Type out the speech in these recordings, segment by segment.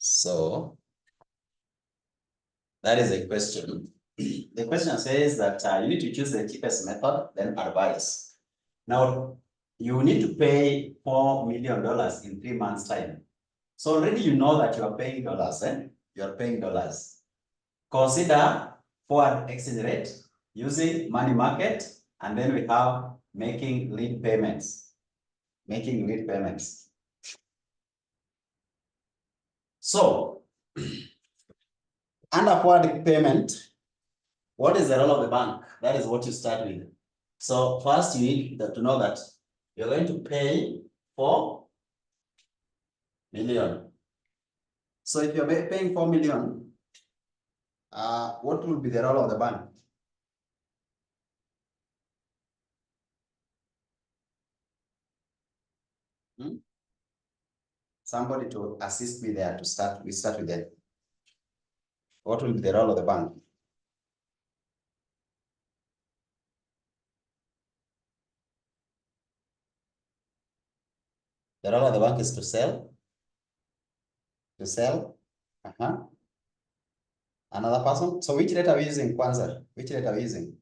So that is a question. The question says that you need to choose the cheapest method, then advise. Now, you need to pay $4 million in 3 months' time. So already you know that you are paying dollars, You are paying dollars. Consider forward exchange rate using money market, and then we have making lead payments. Making lead payments. So, under forward payment, what is the role of the bank? That is what you start with. So first you need to know that you're going to pay 4 million. So if you're paying 4 million, what will be the role of the bank? Somebody to assist me there to start. We start with that. What will be the role of the bank? The role of the bank is to sell. To sell. Another person. So which rate are we using, Kwanzaa? Which rate are we using?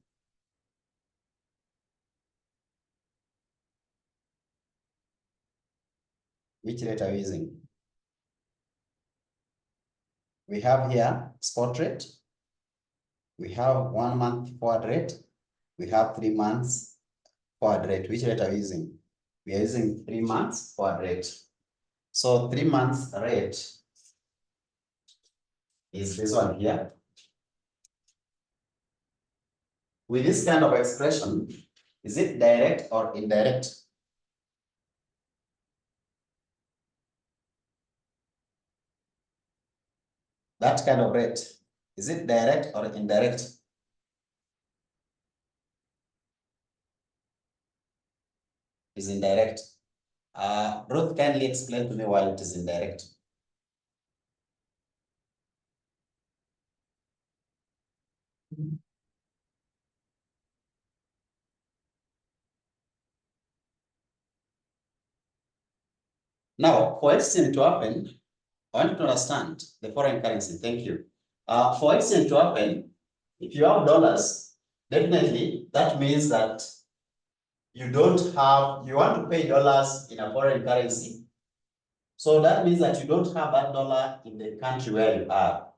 Which rate are we using? We have here spot rate. We have 1 month forward rate. We have 3 months forward rate. Which rate are we using? We are using 3 months forward rate. So 3 months rate is this one here. With this kind of expression, is it direct or indirect? That kind of rate, is it direct or indirect? Is indirect. Ruth, kindly explain to me why it is indirect. Now, for exchange to happen, I want to understand the foreign currency. Thank you. For exchange to happen, if you have dollars, definitely that means that you want to pay dollars in a foreign currency. So that means that you don't have that dollar in the country where you are.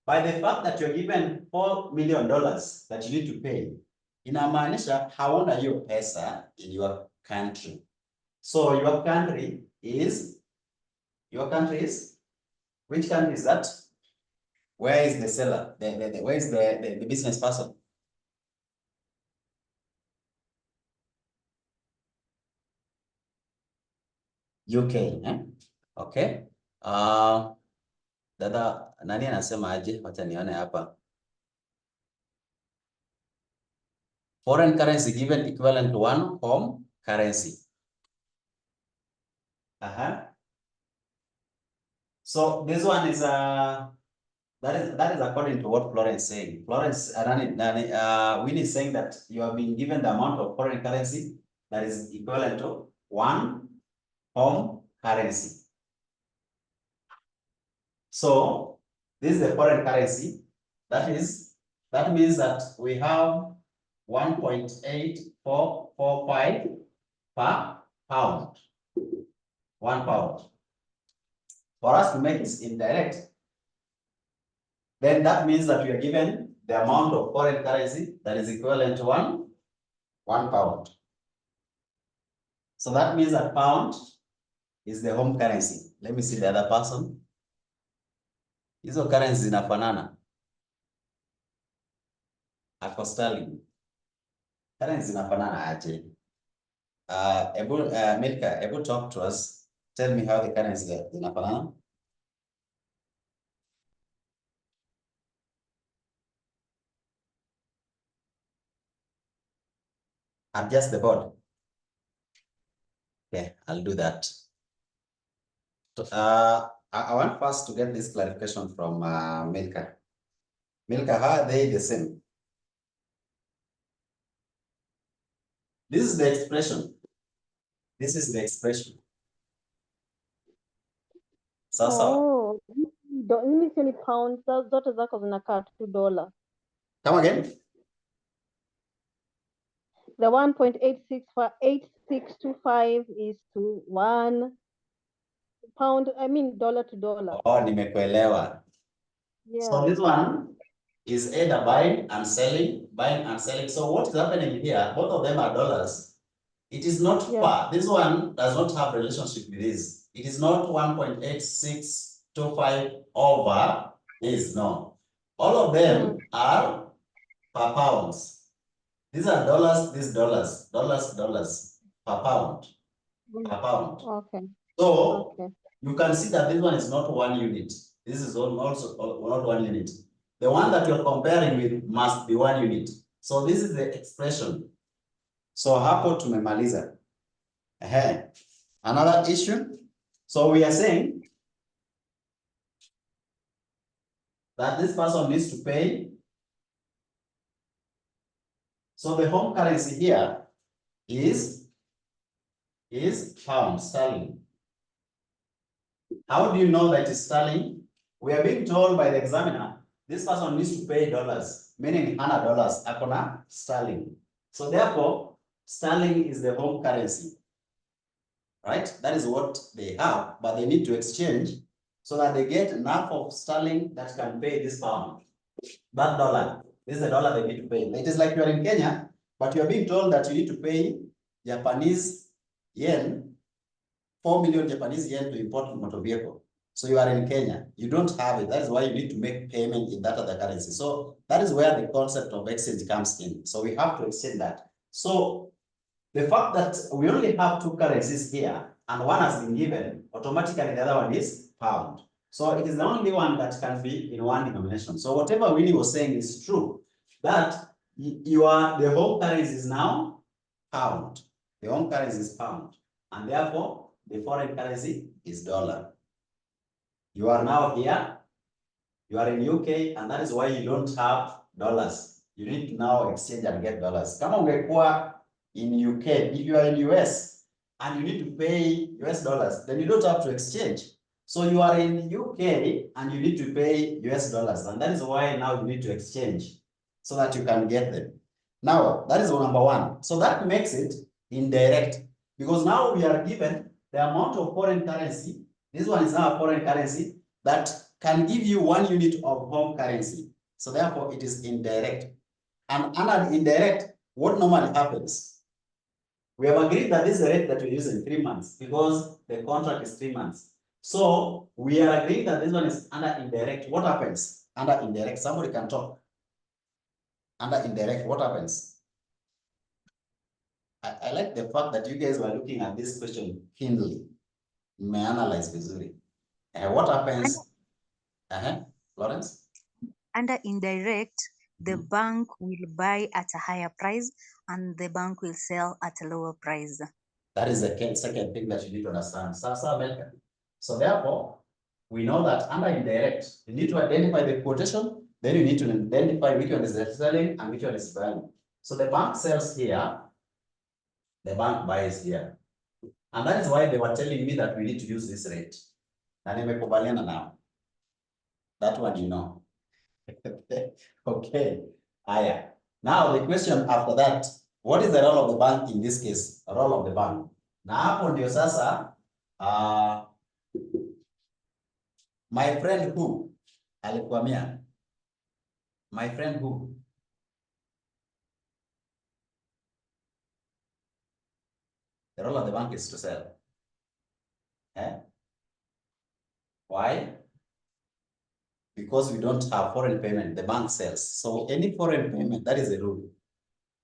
By the fact that you're given $4 million that you need to pay, inamaanisha hauna hiyo pesa in your country. So your country is, which country is that? Where is the seller? Where is the business person? UK, Okay. Dada, nani anasema aje? Wacha nione hapa. Foreign currency given equivalent to one home currency. So this one is that is according to what Florence is saying. Florence, Winnie is saying that you have been given the amount of foreign currency that is equivalent to one home currency. So this is the foreign currency. That means that we have 1.8445 per pound. 1 pound. For us to make it indirect, then that means that we are given the amount of foreign currency that is equivalent to 1 pound. So that means that pound is the home currency. Let me see the other person. Hizo currency zinafanana. Ako sterling. Currency zinafanana aje. Milka, able talk to us. Tell me how the currency zinafanana. Adjust the board. Okay, I'll do that. So, I want first to get this clarification from Milka. Milka, how are they the same? This is the expression. This is the expression. Sasa Oh, mimi sio ni pounds, zote zako zinakaa $2. come again. The 1.8625 is to $1 dollar to dollar. Oh, nimekuelewa. Yeah. So this one is either buying and selling, buying and selling. So what is happening here? Both of them are dollars. It is not far. This one does not have relationship with this. It is not 1.8625 over this. No. All of them are per pounds. These are dollars, these dollars, dollars per pound. Per pound. Okay. So you can see that this one is not 1 unit. This is also not 1 unit. The one that you're comparing with must be 1 unit. So this is the expression. So hapo tumemaliza. Another issue. So we are saying that this person needs to pay. So the home currency here is pound sterling. How do you know that it's sterling? We are being told by the examiner, this person needs to pay dollars, meaning $100, akona sterling. So therefore, sterling is the home currency, right? That is what they have, but they need to exchange so that they get enough of sterling that can pay this pound. That dollar, this is the dollar they need to pay. It is like you are in Kenya, but you are being told that you need to pay Japanese yen, 4 million Japanese yen to import a motor vehicle. So you are in Kenya, you don't have it. That is why you need to make payment in that other currency. So that is where the concept of exchange comes in. So we have to exchange that. So the fact that we only have 2 currencies here and one has been given, automatically the other one is pound. So it is the only one that can be in one denomination. So whatever Winnie was saying is true, that the home currency is now pound. The home currency is pound. And therefore, the foreign currency is dollar. You are now here, you are in UK, and that is why you don't have dollars. You need to now exchange and get dollars. Kama ungekuwa in UK, if you are in US, and you need to pay US dollars, then you don't have to exchange. So you are in UK, and you need to pay US dollars, and that is why now you need to exchange, so that you can get them. Now, that is number one. So that makes it indirect, because now we are given the amount of foreign currency. This one is now a foreign currency that can give you 1 unit of home currency. So therefore, it is indirect. And under indirect, what normally happens? We have agreed that this is the rate that we use in 3 months because the contract is 3 months. So we are agreeing that this one is under indirect. What happens? Under indirect, somebody can talk. Under indirect, what happens? I like the fact that you guys were looking at this question keenly. You may analyze vizuri. What happens? Lawrence? Under indirect, the bank will buy at a higher price and the bank will sell at a lower price. That is the second thing that you need to understand. So therefore, we know that under indirect, you need to identify the quotation, then you need to identify which one is selling and which one is buying. So the bank sells here, the bank buys here. And that is why they were telling me that we need to use this rate. Na nimekubaliana now. That one you know. Okay. Aya. Now the question after that, what is the role of the bank in this case? The role of the bank. Na hapo ndio sasa my friend who alikwamia. My friend who. The role of the bank is to sell. Why? Because we don't have foreign payment, the bank sells. So any foreign payment, that is the rule.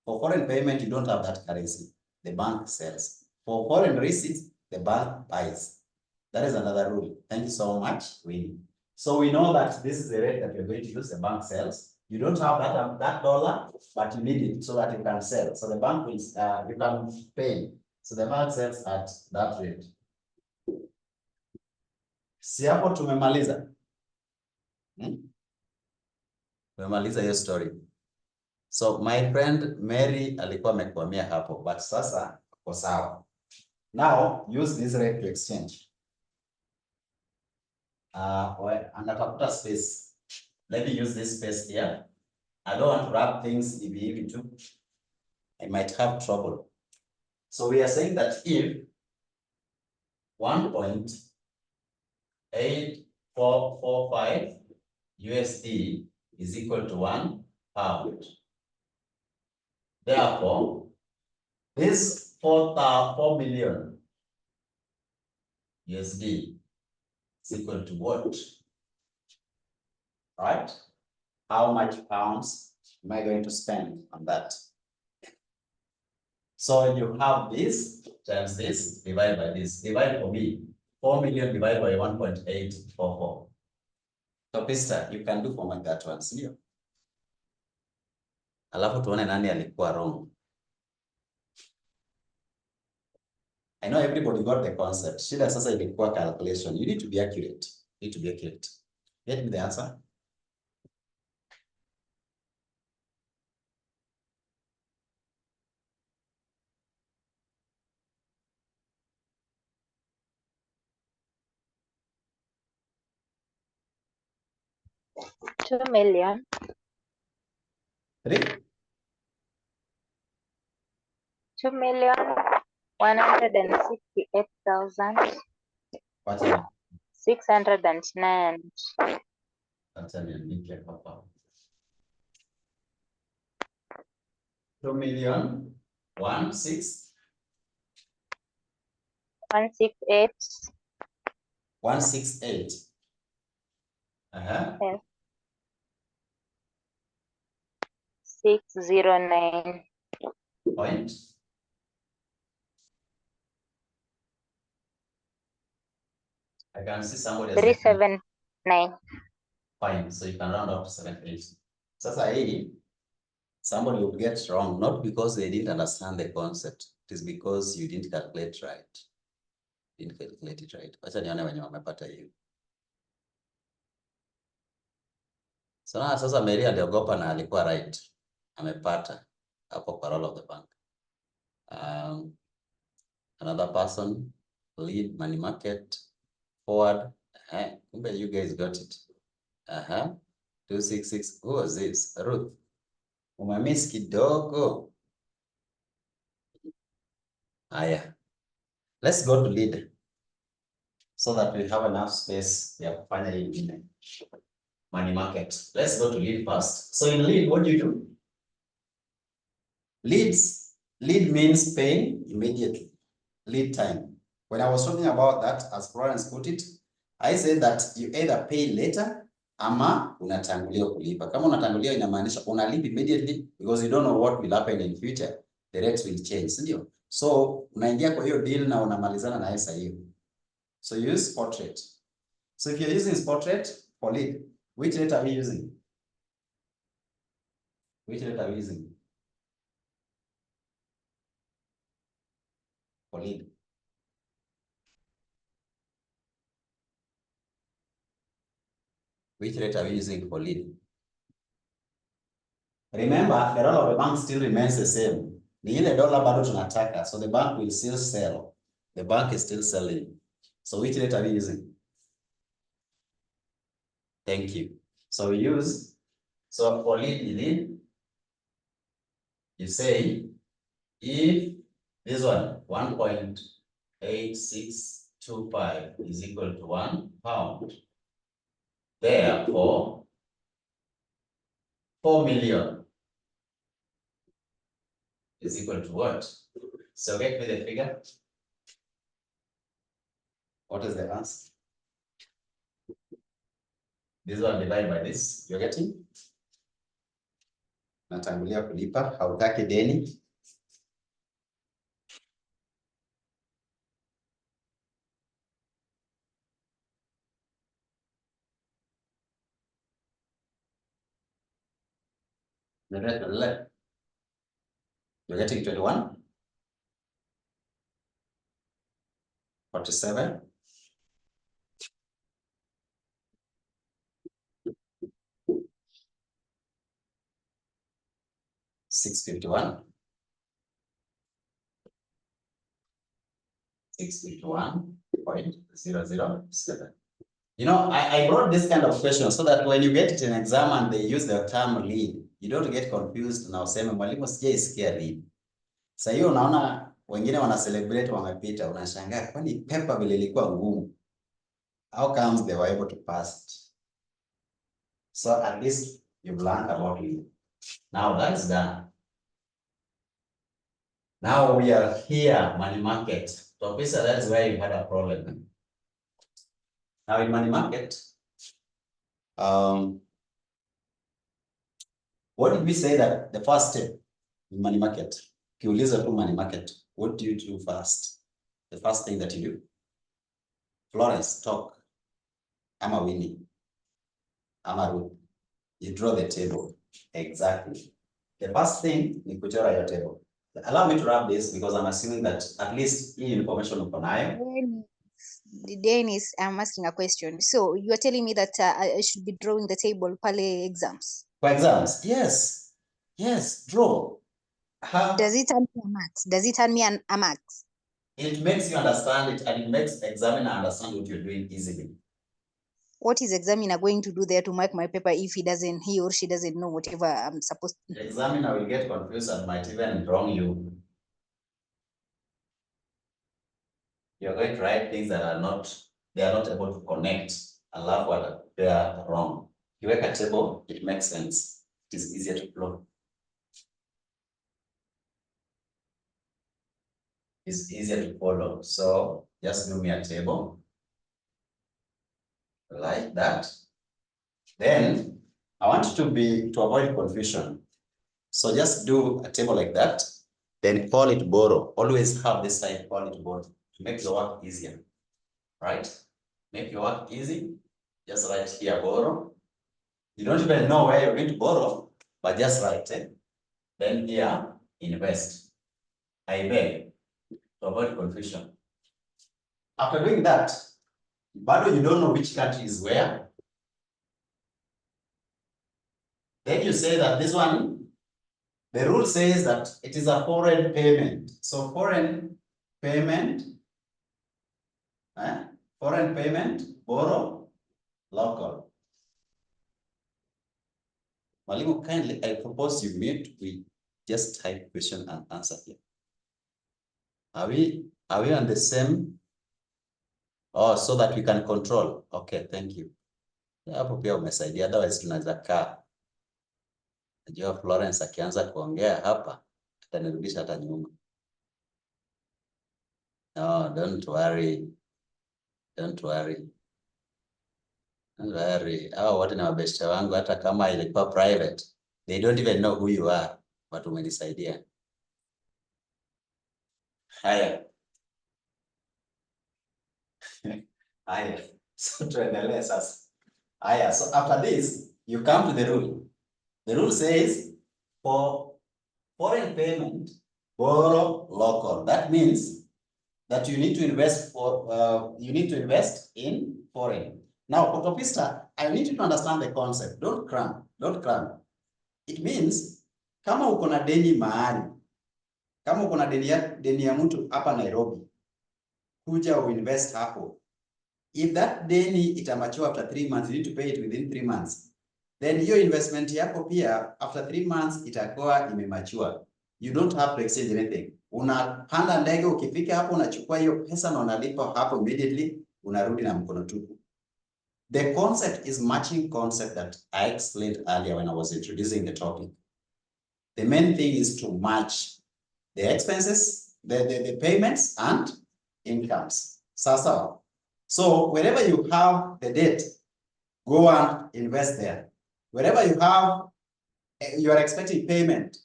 For foreign payment, you don't have that currency. The bank sells. For foreign receipts, the bank buys. That is another rule. Thank you so much, Winnie. So we know that this is the rate that you're going to use, the bank sells. You don't have that dollar, but you need it so that you can sell. So the bank will, you can pay. So the bank sells at that rate. Si hapo tumemaliza. Tumemaliza hiyo story. So my friend Mary alikuwa amekwamia hapo, but sasa uko sawa. Now use this rate to exchange. anatafuta space. Let me use this space here. I don't want to wrap things hivi too. I might have trouble. So we are saying that if 1.8445 USD is equal to £1, therefore, this 4 million USD is equal to what? Right? How much pounds am I going to spend on that? So you have this times this divided by this. Divide for me. 4 million divided by 1.844. So Pista, you can do for me that one, sio? Alafu tuone nani alikuwa wrong. I know everybody got the concept. Shida sasa ilikuwa calculation. You need to be accurate. You need to be accurate. Get me the answer. $2 million. 3? 2,168,609. Acha niandike hapa. 2 million 168 168. Yes. 609. Point. I can see somebody has 379. fine, so you can round up to 78. Sasa hii, somebody will get wrong, not because they didn't understand the concept. It is because you didn't calculate right. Didn't calculate it right. Wacha nione wenye wamepata hiyo. Sasa Mary aliogopa na alikuwa right. Amepata hapo kwa roll of the bank. Another person, lead, money market, forward. Kumbe you guys got it. 266. Who was this? Ruth. Umemiss kidogo. Aya. Let's go to lead so that we have enough space ya kufanya hii ingine. Money market. Let's go to lead first. So in lead, what do you do? Lead means paying immediately. Lead time. When I was talking about that, as Florence put it, I said that you either pay later ama unatangulia kulipa. Kama unatangulia inamaanisha unalipa immediately because you don't know what will happen in future. The rates will change, ndio? So unaingia kwa hiyo deal na unamalizana na pesa hiyo. So use spot rate. So if you're using spot rate for lead, which rate are we using? Which rate are we using? For lead. Which rate are we using for lead? Remember, the roll of the bank still remains the same. Ni ile dollar bado tunataka, so the bank will still sell. The bank is still selling. So which rate are we using? Thank you. So we use, so for lead, you say, if this one, 1.8625 is equal to £1, therefore, 4 million is equal to what? So get me the figure. What is the answer? This one divided by this, you're getting? Natangulia kulipa, hautaki deni. You're getting 21, 47, 651, 651.007. You know, I brought this kind of question so that when you get it in exam and they use the term lead, you don't get confused na useme mwalimu sijaisikia lead. Sasa hiyo unaona wengine wana celebrate wamepita, unashangaa kwani paper vile ilikuwa ngumu. How comes they were able to pass it? So at least you've learned about lead. Now that's done. Now we are here, money market. So Pisa, that's where you had a problem. Now in money market, what did we say that the first step in money market? Ukiuliza tu money market, what do you do first? The first thing that you do. Florence, talk. I'm a Winnie. I'm a Ruth. You draw the table. Exactly. The first thing ni kuchora your table. Allow me to wrap this because I'm assuming that at least hii information uko nayo. Dennis, I'm asking a question. So you are telling me that I should be drawing the table pale exams? For exams, yes. Yes, draw. Does it turn me a max? Does it turn me a max? It makes you understand it and it makes examiner understand what you're doing easily. What is examiner going to do there to mark my paper if he or she doesn't know whatever I'm supposed to? The examiner will get confused and might even wrong you. You're going to write things that they are not able to connect. I love what they are wrong. You work a table, it makes sense. It is easier to flow. It's easier to follow. So just do me a table like that. Then I want you to avoid confusion. So just do a table like that. Then call it borrow. Always have this side, call it borrow to make your work easier. Right? Make your work easy. Just write here borrow. You don't even know where you're going to borrow, but just write it. Then here invest. I beg to avoid confusion. After doing that, but you don't know which country is where. Then you say that this one, the rule says that it is a foreign payment. So foreign payment, borrow, local. Mwalimu, kindly, I propose you mute. We just type question and answer here. Are we on the same? Oh, so that we can control. Okay, thank you. Hapo pia umesaidia, otherwise tunaweza kaa. Najua Florence akianza kuongea hapa, atanirudisha hata nyuma. No, don't worry. Don't worry. Don't worry. Hao wote ni mabeshte wangu, hata kama ilikuwa private. They don't even know who you are. But umenisaidia. Haya. Haya. So tuendelee sasa. Haya, so after this, you come to the rule. The rule says, for foreign payment, borrow local. That means that you need to invest in foreign. Now, Autopista, I need you to understand the concept. Don't cram. Don't cram. It means, kama uko na deni mahali, kama uko na deni ya mtu hapa Nairobi, kuja uinvest hapo. If that deni itamature after 3 months, you need to pay it within 3 months. Then your investment yako pia after 3 months itakuwa imemature. You don't have to exchange anything. Unapanda ndege, ukifika hapo unachukua hiyo pesa na unalipa hapo immediately, unarudi na mkono tupu. The concept is matching concept that I explained earlier when I was introducing the topic. The main thing is to match the expenses, the payments and incomes. So wherever you have the debt, go and invest there. Wherever you are expecting payment,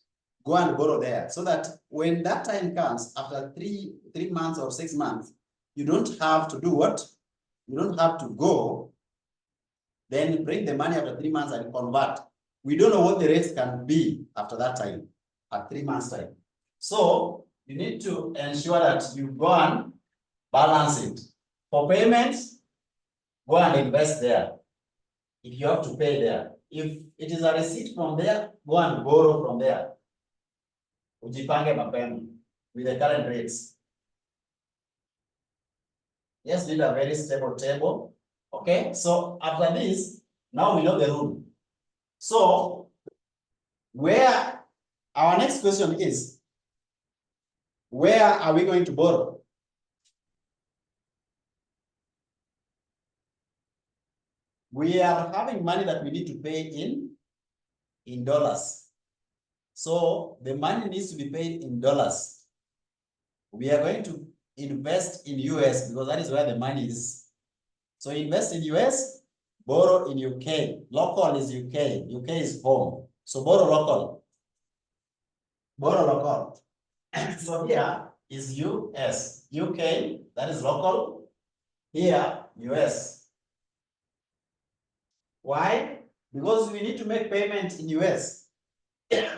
go and borrow there, so that when that time comes after 3 months or 6 months, you don't have to do what? You don't have to go, then bring the money after 3 months and convert. We don't know what the rates can be after that time, at 3 months time. So you need to ensure that you go and balance it. For payments, go and invest there. If you have to pay there. If it is a receipt from there, go and borrow from there. Ujipange mapema with the current rates. Yes, need a very stable table Okay, so after this, now we know the rule. So where our next question is, where are we going to borrow? We are having money that we need to pay in dollars. So the money needs to be paid in dollars. We are going to invest in US because that is where the money is. So invest in US, borrow in UK. Local is UK. UK is home. So borrow local. Borrow local. So here is US. UK, that is local. Here, US. Why? Because we need to make payment in US.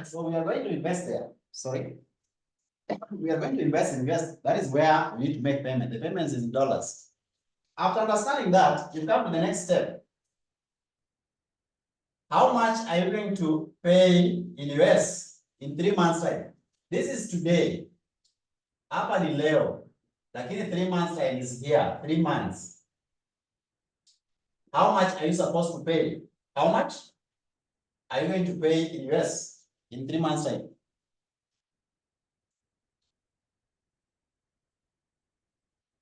So we are going to invest there. Sorry. We are going to invest in US. That is where we need to make payment. The payment is in dollars. After understanding that, you come to the next step. How much are you going to pay in US in 3 months' time? This is today. Hapa ni leo. Lakini 3 months' time is here. 3 months. How much are you supposed to pay? How much are you going to pay in US in 3 months' time?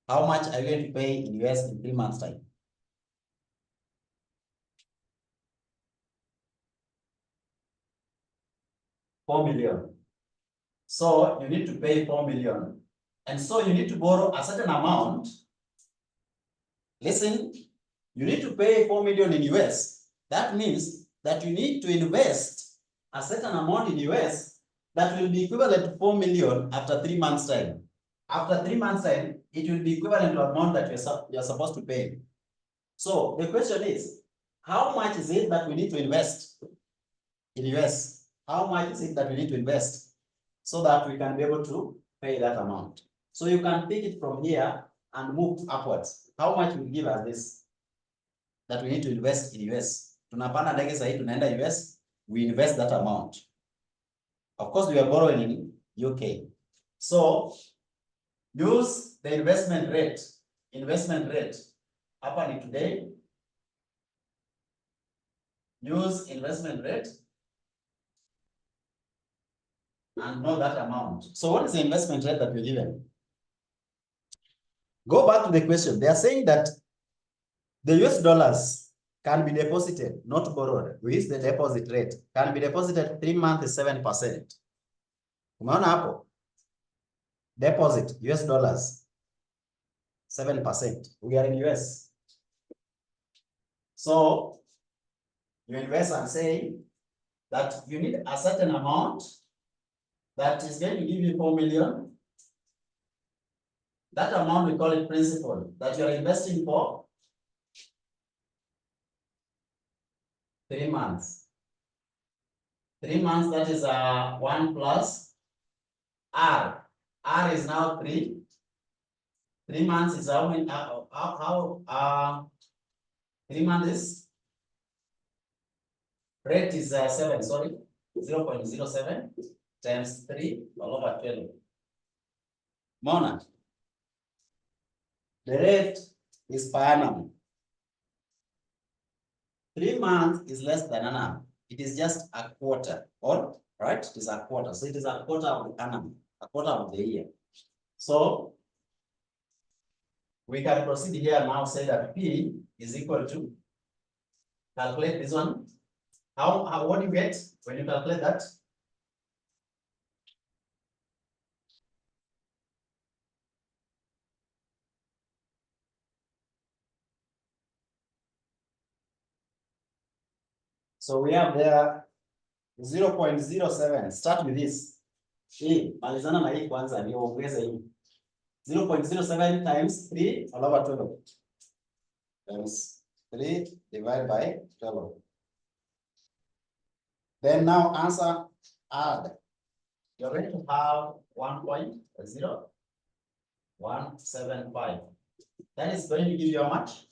How much are you going to pay in US in 3 months' time? $4 million. So you need to pay 4 million. And so you need to borrow a certain amount. Listen, you need to pay 4 million in US. That means that you need to invest a certain amount in US that will be equivalent to 4 million after 3 months' time. After 3 months' time, it will be equivalent to amount that you're supposed to pay. So the question is, how much is it that we need to invest in US? How much is it that we need to invest so that we can be able to pay that amount? So you can pick it from here and move upwards. How much will give us this that we need to invest in US? Tunapanda ndege sahi tunaenda US, we invest that amount. Of course, we are borrowing in UK. So use the investment rate. Investment rate. Hapa ni today. Use investment rate and know that amount. So what is the investment rate that we're given? Go back to the question. They are saying that the US dollars can be deposited, not borrowed. We use the deposit rate. Can be deposited 3 months is 7%. Umeona hapo? Deposit US dollars 7%. We are in US. So you invest and say that you need a certain amount that is going to give you 4 million. That amount we call it principal that you are investing for 3 months. 3 months, that is 1 plus R. R is now 3. 3 months is how many? 3 months is rate is 7. Sorry, 0.07 times 3 all over 12. Mona, the rate is per annum. 3 months is less than an annum. It is just a quarter, or right? It is a quarter. So it is a quarter of the annum, a quarter of the year. So we can proceed here now, say that P is equal to, calculate this one. What do you get when you calculate that? So we have there 0.07. Start with this. Malizana na hii kwanza ndio ongeze hii. 0.07 times 3 all over 12. Times 3 divided by 12. Then now answer add. You're going to have 1.0175. That is going to give you how much?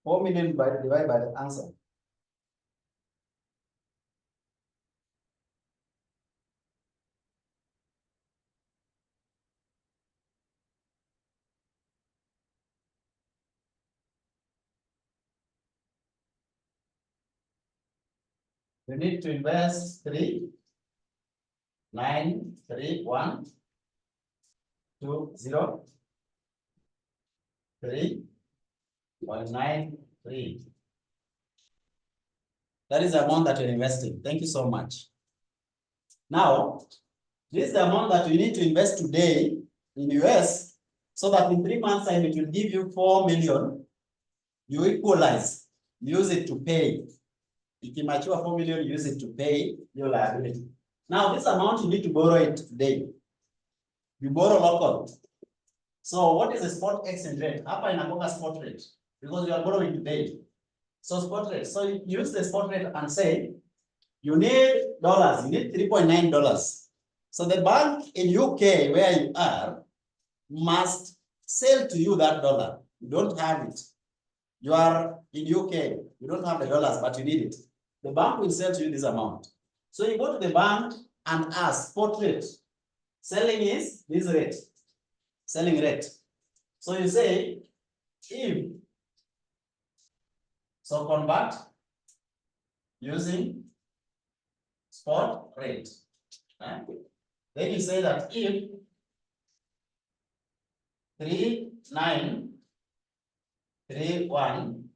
4 million divided by the answer. You need to invest 3,931,20,3.93. That is the amount that you're investing. Thank you so much. Now, this is the amount that you need to invest today in US, so that in 3 months' time it will give you 4 million. You equalize, use it to pay. If you mature 4 million, use it to pay your liability. Now, this amount you need to borrow it today. You borrow local. So what is the spot exchange rate? Hapa inakuwa spot rate because you are borrowing today. So spot rate. So you use the spot rate and say you need dollars. You need $3.9. So the bank in UK where you are must sell to you that dollar. You don't have it. You are in UK. You don't have the dollars, but you need it. The bank will sell to you this amount. So you go to the bank and ask spot rate. Selling is this rate. Selling rate. So you say, if, so convert using spot rate. Right? Then you say that if 3931,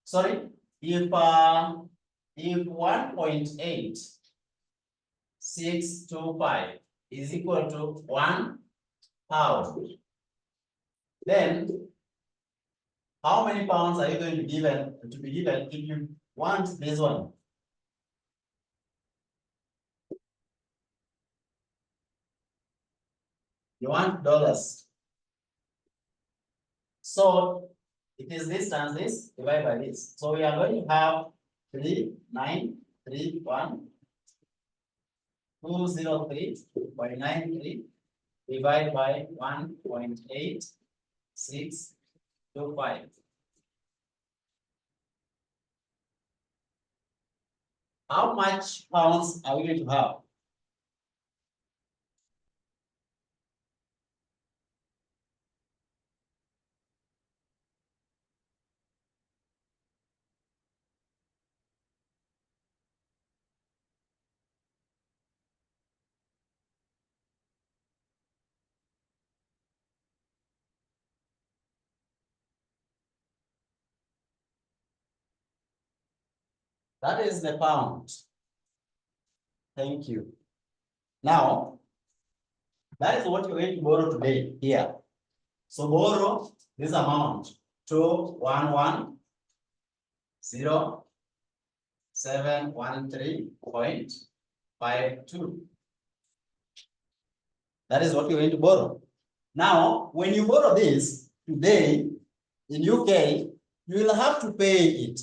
sorry, if 1.8625 is equal to 1 pound, then how many pounds are you going to be given if you want this one? You want dollars. So it is this times this divided by this. So we are going to have 3,931,203.93 divided by 1.8625. How much pounds are we going to have? That is the pound. Thank you. Now, that is what you're going to borrow today here. So borrow this amount, 211,0713.52. That is what you're going to borrow. Now, when you borrow this today in UK, you will have to pay it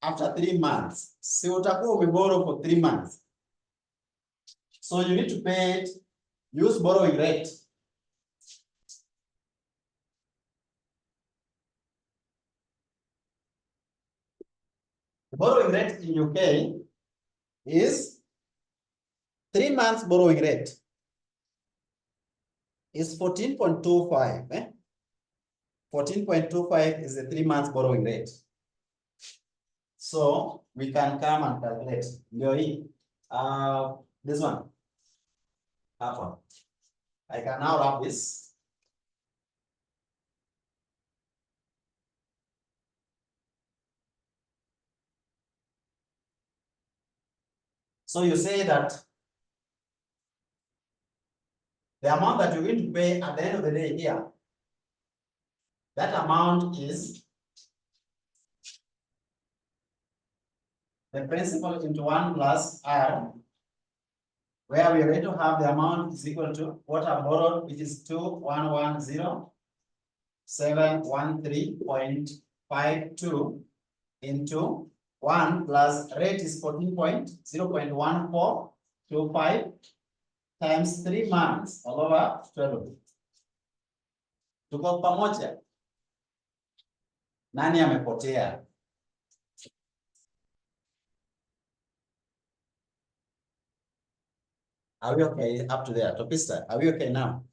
after 3 months. So utakuwa umeborrow for 3 months. So you need to pay it, use borrowing rate. The borrowing rate in UK is 3 months borrowing rate is 14.25. 14.25 is the 3 months borrowing rate. So we can come and calculate. This one. I can now wrap this. So you say that the amount that you're going to pay at the end of the day here, that amount is the principal into 1 plus R, where we are going to have the amount is equal to what I borrowed, which is 2,110,713.52 into 1 plus rate is 14.0.1425 times 3 months all over 12. Tuko pamoja? Nani amepotea? Are we okay up to there? Topista, are we okay now?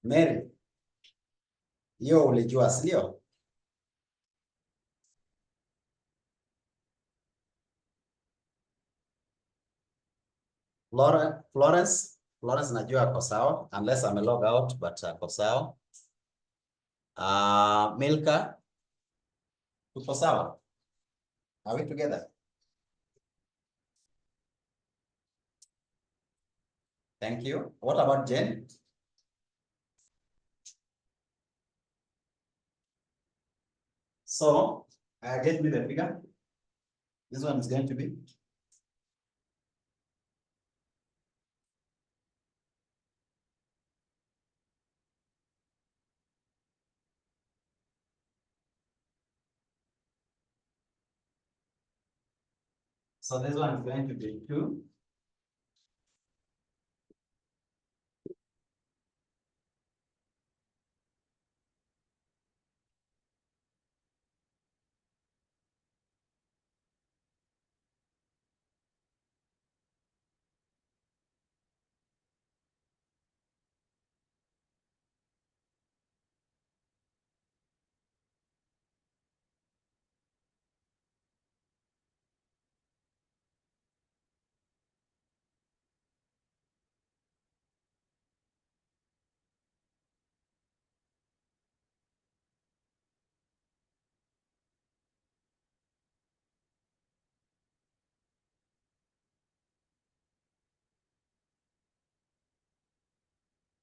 Mary, hiyo ulijua, sio? Florence najua ako sawa unless I'm log out, but ako sawa. Milka, tuko sawa? Are we together? Thank you. What about Jen? So, get me the figure. This one is going to be. So this one is going to be 2.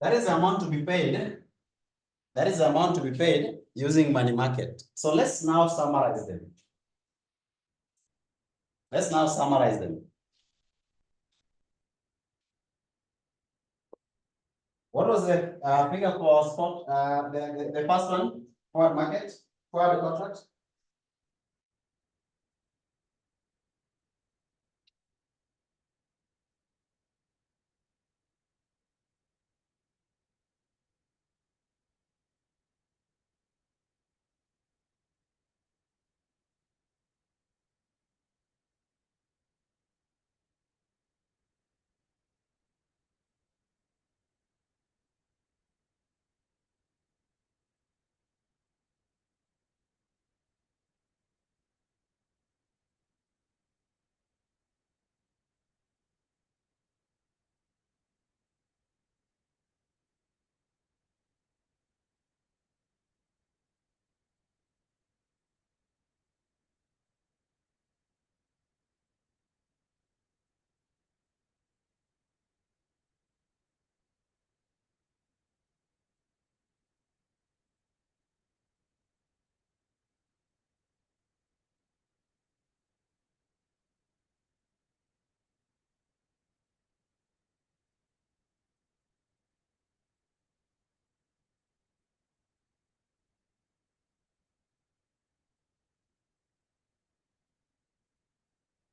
That is the amount to be paid. That is the amount to be paid using money market. So let's now summarize them. Let's now summarize them. What was the figure for spot? The first one, forward market, forward contract?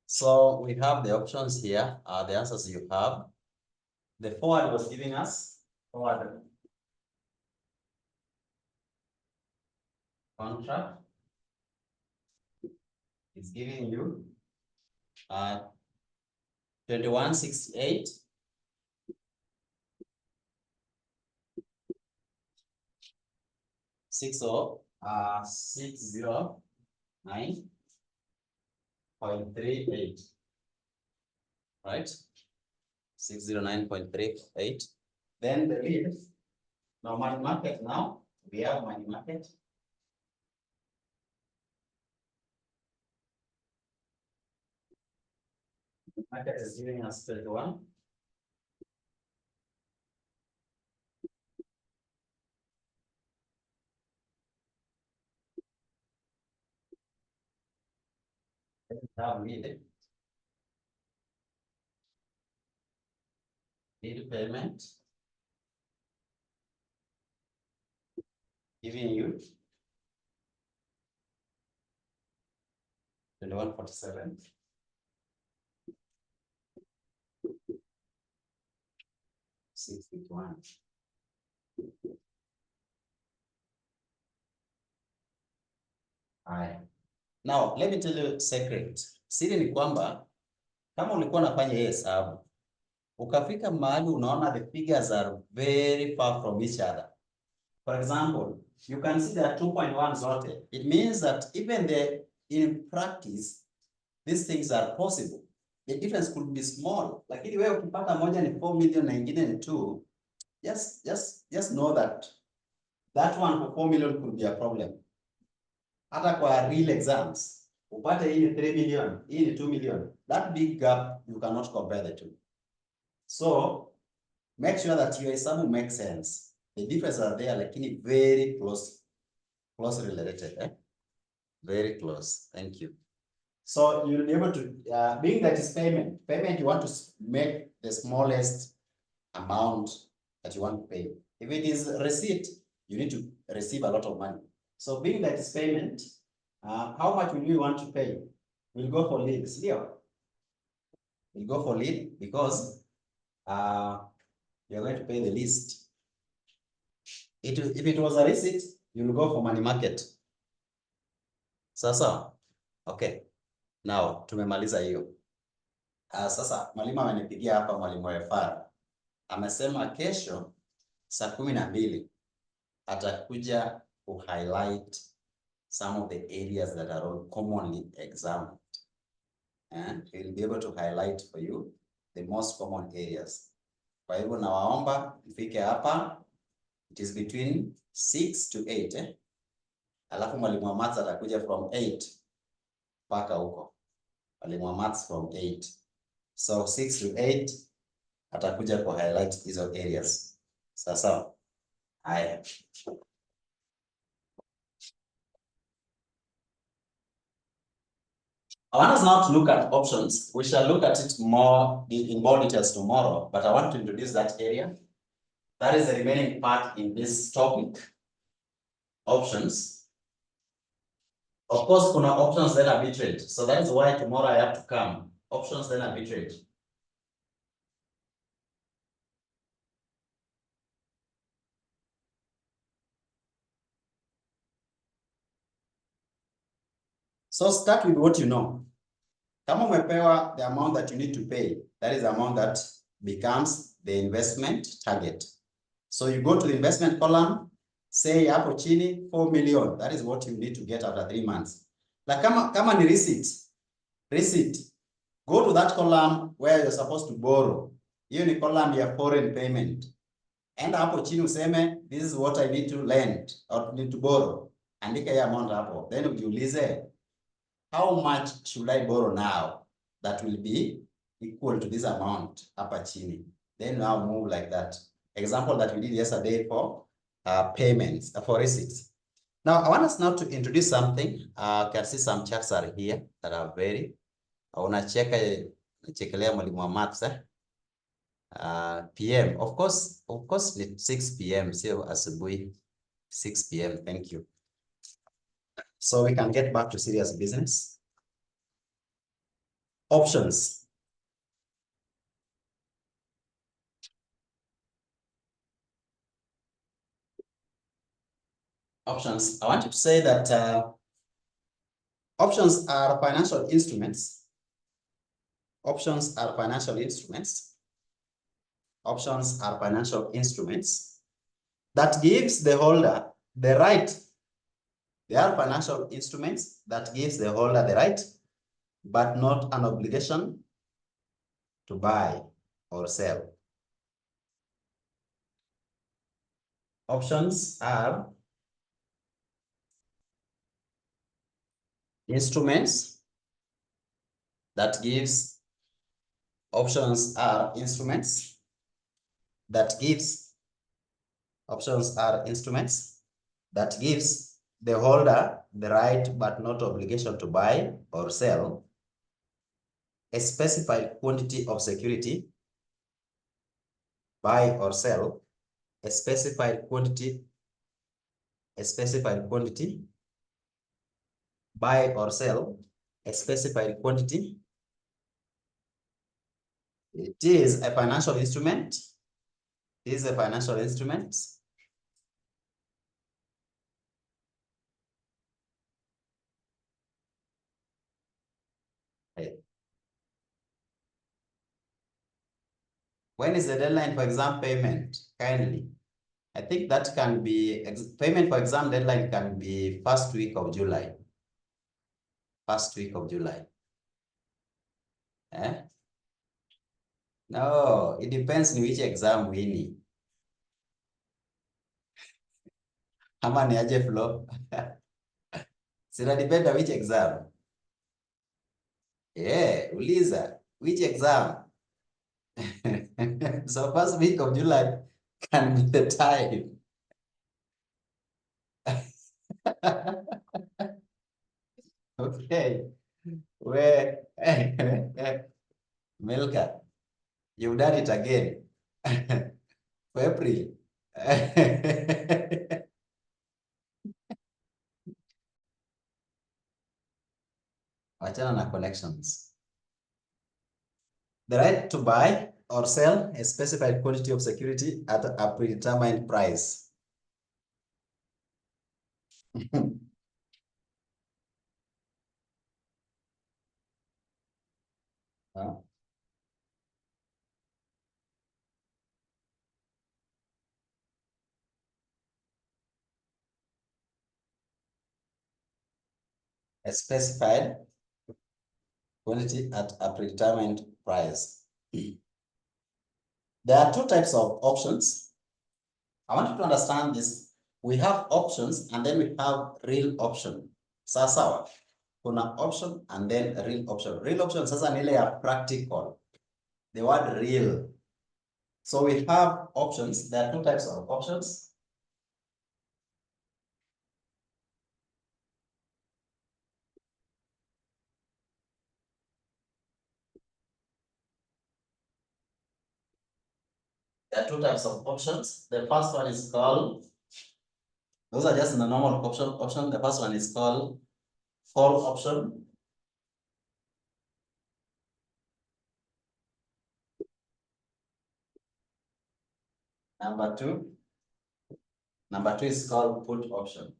So we have the options here, the answers you have. The forward was giving us forward contract is giving you 2168. Six 609.38, right? 609.38. Then the lead. Now money market. Now we have money market. Market is giving us 31. Have lead payment giving you 2147. Haya. Now let me tell you secret. Siri ni kwamba kama ulikuwa unafanya hii hesabu ukafika mahali unaona the figures are very far from each other. For example, you can see there are 2.1 zote. It means that even in practice, these things are possible. the difference could be small. Lakini wewe ukipata moja ni 4 million na ingine ni 2, just know that that one for 4 million could be a problem. Hata kwa real exams, upate hii ni 3 million, hii ni 2 million. That big gap, you cannot compare the two. So, make sure that your exam makes sense. The differences are there, lakini very closely related. Very close. Thank you. So you'll be able to, being that is payment, you want to make the smallest amount that you want to pay. If it is receipt, you need to receive a lot of money. So being that is payment, how much will you want to pay? We'll go for lead. We'll go for lead because you're going to pay the least. If it was a receipt, you'll go for money market. Sasa, okay. Now, tumemaliza hiyo. Sasa, mwalimu amenipigia hapa, mwalimu Refara. Amesema kesho saa 12 atakuja ku highlight some of the areas that are commonly examined. And he'll be able to highlight for you the most common areas. Kwa hivyo nawaomba mfike hapa. It is between 6 to 8. Alafu mwalimu wa maths atakuja from 8 mpaka huko. Mwalimu wa maths from 8. So 6 to 8 atakuja ku highlight hizo areas. Sasa haya. I want us now to look at options. We shall look at it more in more details tomorrow, but I want to introduce that area. That is the remaining part in this topic. Options. Of course, kuna options then arbitrage. So that is why tomorrow I have to come. Options then arbitrage. So start with what you know. Kama umepewa the amount that you need to pay, that is the amount that becomes the investment target. So you go to the investment column, say hapo chini 4 million. That is what you need to get after 3 months. Like kama ni receipt, go to that column where you're supposed to borrow. Hiyo ni column ya foreign payment. Enda hapo chini useme, this is what I need to lend or need to borrow. Andika hiyo amount hapo. Then ujiulize, how much should I borrow now that will be equal to this amount hapa chini? Then now move like that. Example that we did yesterday for payments, for receipts. Now, I want us now to introduce something. Can see some charts are here that are very, chekelea mwalimu wa maths, PM, of course, it's 6 PM, sio asubuhi, 6 PM, thank you. So we can get back to serious business. Options. Options. I want you to say that options are financial instruments. Options are financial instruments. Options are financial instruments that gives the holder the right. They are financial instruments that gives the holder the right, but not an obligation to buy or sell. Options are instruments that gives, options are instruments that gives, options are instruments that gives the holder the right but not obligation to buy or sell a specified quantity of security, buy or sell a specified quantity, buy or sell a specified quantity. It is a financial instrument. It is a financial instrument. Okay. When is the deadline for exam payment? Kindly. I think that can be, payment for exam deadline can be first week of July. First week of July. No, it depends ni which exam Winnie. Ama ni aje flow. Sina depend which exam. Yeah, uliza which exam. So first week of July can be the time. Okay. Where Milka, you've done it again. For April. Wachana na collections. The right to buy or sell a specified quantity of security at a predetermined price. A specified quantity at a predetermined price. There are two types of options. I want you to understand this. We have options and then we have real option. Sasa kuna option and then real option. Real option sasa ni ile ya practical. The word real. So we have options. There are two types of options. There are two types of options. The first one is called, those are just in the normal option. The first one is called call option. Number two is called put option.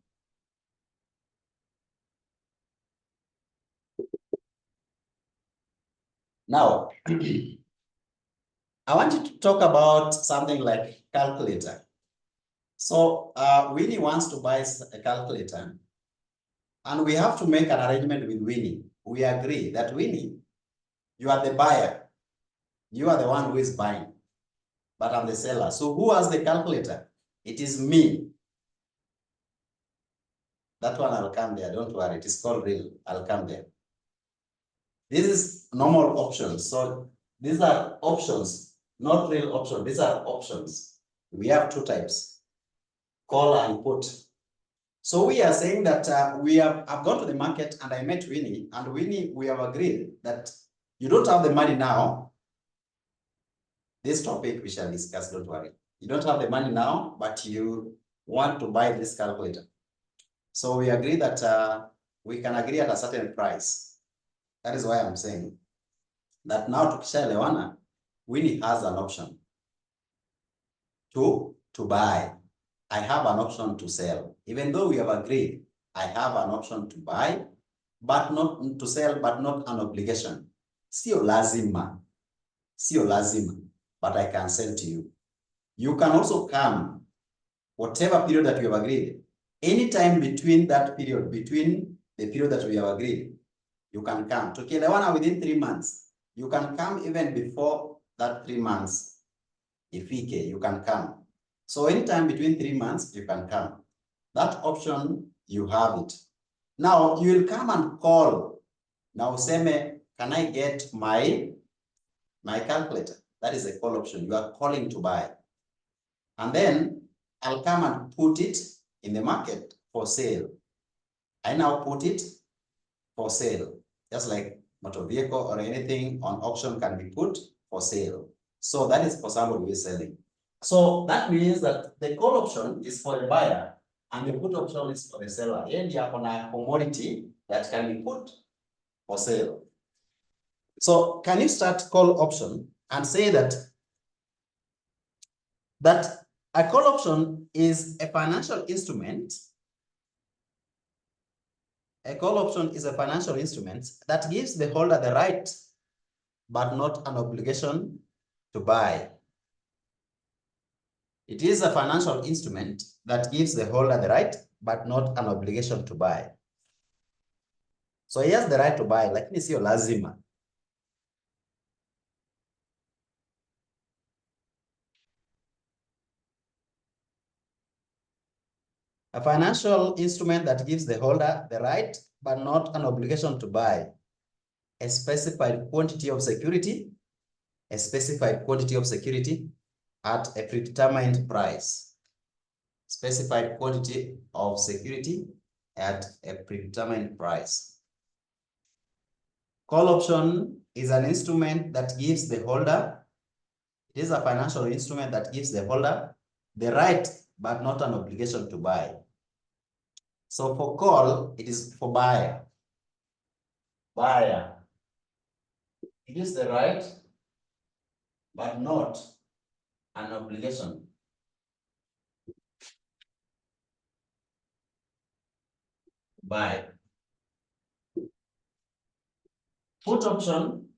Now, I want you to talk about something like calculator. So Winnie wants to buy a calculator and we have to make an arrangement with Winnie. We agree that Winnie, you are the buyer. You are the one who is buying, but I'm the seller. So who has the calculator? It is me. That one I'll come there, don't worry. It is called real, I'll come there. This is normal options. So these are options, not real options. These are options. We have two types, call and put. So we are saying that I've gone to the market and I met Winnie, and Winnie, we have agreed that you don't have the money now. This topic we shall discuss, don't worry. You don't have the money now, but you want to buy this calculator. So we agree that we can agree at a certain price. That is why I'm saying that now tukishaelewana, Winnie has an option to buy. I have an option to sell. Even though we have agreed, I have an option to buy, but not to sell, but not an obligation. Sio lazima, but I can sell to you. You can also come, whatever period that we have agreed, anytime between that period, between the period that we have agreed, you can come. Tukielewana within 3 months, you can come even before that 3 months. Ifike, you can come. So anytime between 3 months, you can come. That option, you have it. Now, you will come and call. Now, useme, can I get my calculator? That is a call option. You are calling to buy. And then I'll come and put it in the market for sale. I now put it for sale. Just like motor vehicle or anything on auction can be put for sale. So that is for somebody who is selling. So that means that the call option is for the buyer and the put option is for the seller. And you have a commodity that can be put for sale. So can you start call option and say that a call option is a financial instrument. A call option is a financial instrument that gives the holder the right, but not an obligation to buy. It is a financial instrument that gives the holder the right, but not an obligation to buy. So he has the right to buy, lakini sio lazima. A financial instrument that gives the holder the right but not an obligation to buy a specified quantity of security, a specified quantity of security at a predetermined price. Specified quantity of security at a predetermined price. Call option is an instrument that gives the holder, it is a financial instrument that gives the holder the right but not an obligation to buy. So for call, it is for buyer. Buyer. It is the right but not an obligation. Buy. Put option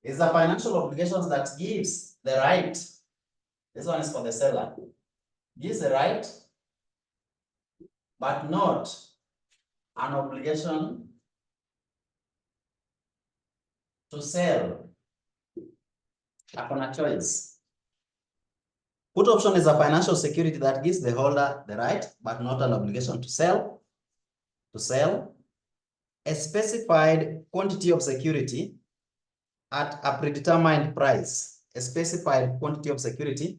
is a financial obligation that gives the right. This one is for the seller. Gives the right, but not an obligation to sell. Upon a choice. Put option is a financial security that gives the holder the right, but not an obligation to sell. A specified quantity of security at a predetermined price. A specified quantity of security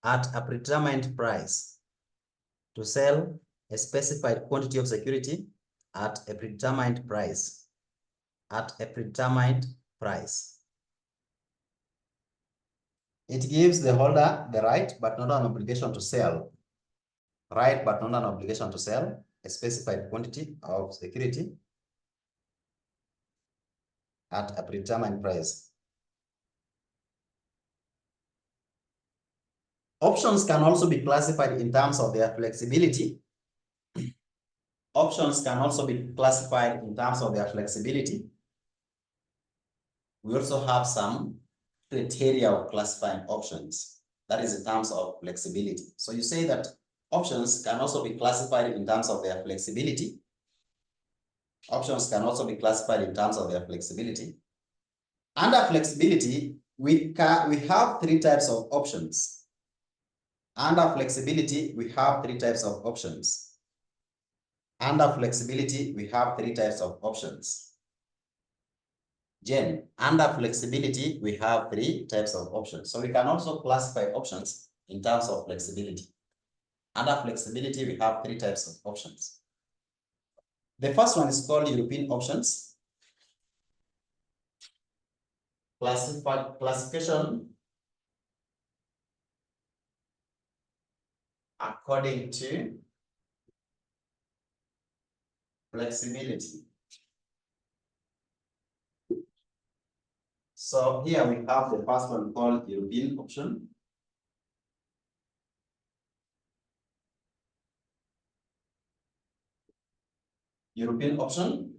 at a predetermined price. To sell a specified quantity of security at a predetermined price. At a predetermined price. It gives the holder the right but not an obligation to sell. Right but not an obligation to sell a specified quantity of security at a predetermined price. Options can also be classified in terms of their flexibility. Options can also be classified in terms of their flexibility. We also have some criteria of classifying options. That is in terms of flexibility. So you say that options can also be classified in terms of their flexibility. Options can also be classified in terms of their flexibility. Under flexibility, we have three types of options. Under flexibility, we have three types of options. Under flexibility, we have three types of options. Jen, under flexibility, we have three types of options. So we can also classify options in terms of flexibility. Under flexibility, we have three types of options. The first one is called European options. Classification according to flexibility. So here we have the first one called European option. European option.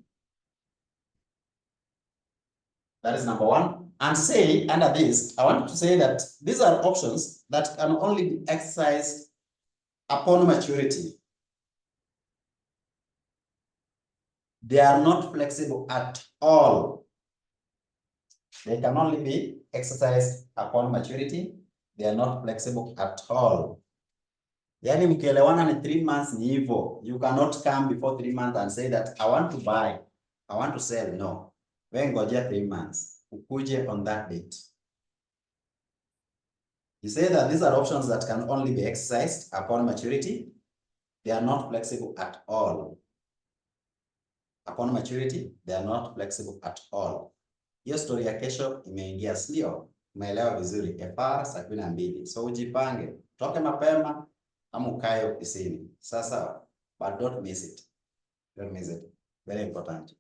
That is number one. And say under this, I want to say that these are options that can only be exercised upon maturity. They are not flexible at all. They can only be exercised upon maturity. They are not flexible at all. Yani mkielewana ni 3 months ni hivyo. You cannot come before 3 months and say that I want to buy, I want to sell. No. Wewe ngojea 3 months. Ukuje on that date. You say that these are options that can only be exercised upon maturity. They are not flexible at all. Upon maturity, they are not flexible at all. Hiyo story ya kesho imeingia, sio? Umeelewa vizuri. FR saa 12. So ujipange. Toke mapema ama ukae ofisini. Sasa, but don't miss it. Don't miss it. Very important.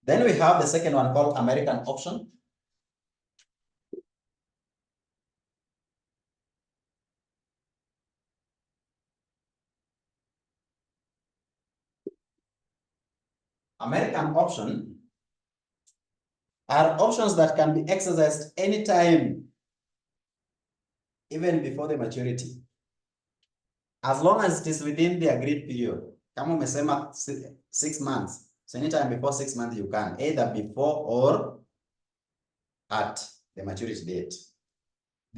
Then we have the second one called American option. American option are options that can be exercised anytime, even before the maturity, as long as it is within the agreed period. Kama umesema 6 months, so anytime before 6 months you can, either before or at the maturity date.